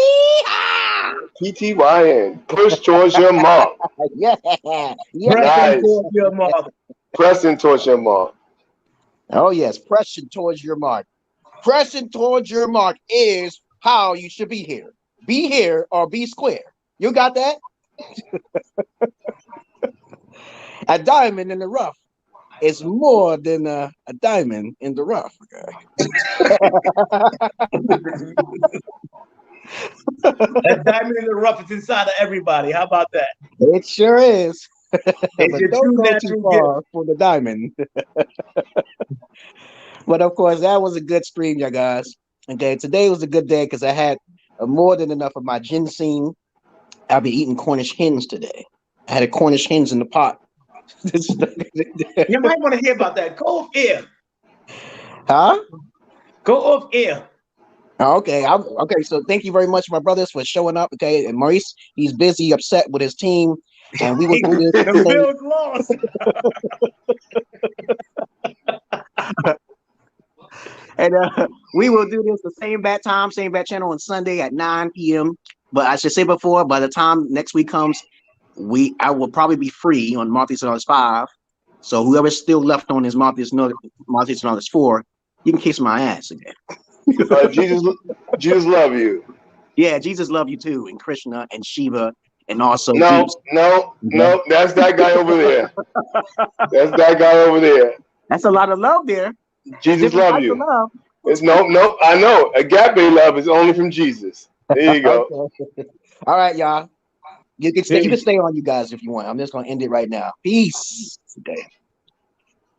PTYN. Push towards your mark. Yeah. Nice. Towards your mark. Pressing towards your mark. Oh, yes. Pressing towards your mark. Pressing towards your mark is how you should be here. Be here or be square. You got that? A diamond in the rough is more than a diamond in the rough. Okay? That diamond in the rough is inside of everybody. How about that? It sure is. It's your Don't true go natural too far for the diamond. But of course, that was a good stream, you guys. Okay, today was a good day because I had more than enough of my ginseng. I'll be eating Cornish hens today. I had a Cornish hens in the pot. You might want to hear about that. Go off air. Huh? Go off air. Okay, okay. So thank you very much, my brothers, for showing up. Okay, and Maurice, he's busy, upset with his team, and we will do this. The Bills lost. And we will do this the same bat time, same bat channel on Sunday at 9 p.m. But I should say before, by the time next week comes, I will probably be free on Martha's Knowledge 5. So whoever's still left on his Martha's Knowledge 4, you can kiss my ass again. Jesus love you. Yeah, Jesus love you too, and Krishna and Shiva, and also No, that's that guy over there. That's that guy over there. That's a lot of love there. Jesus Different love you. love. It's no. I know. Agape love is only from Jesus. There you go. Okay. All right, y'all. You can stay on, you guys, if you want. I'm just gonna end it right now. Peace. Okay.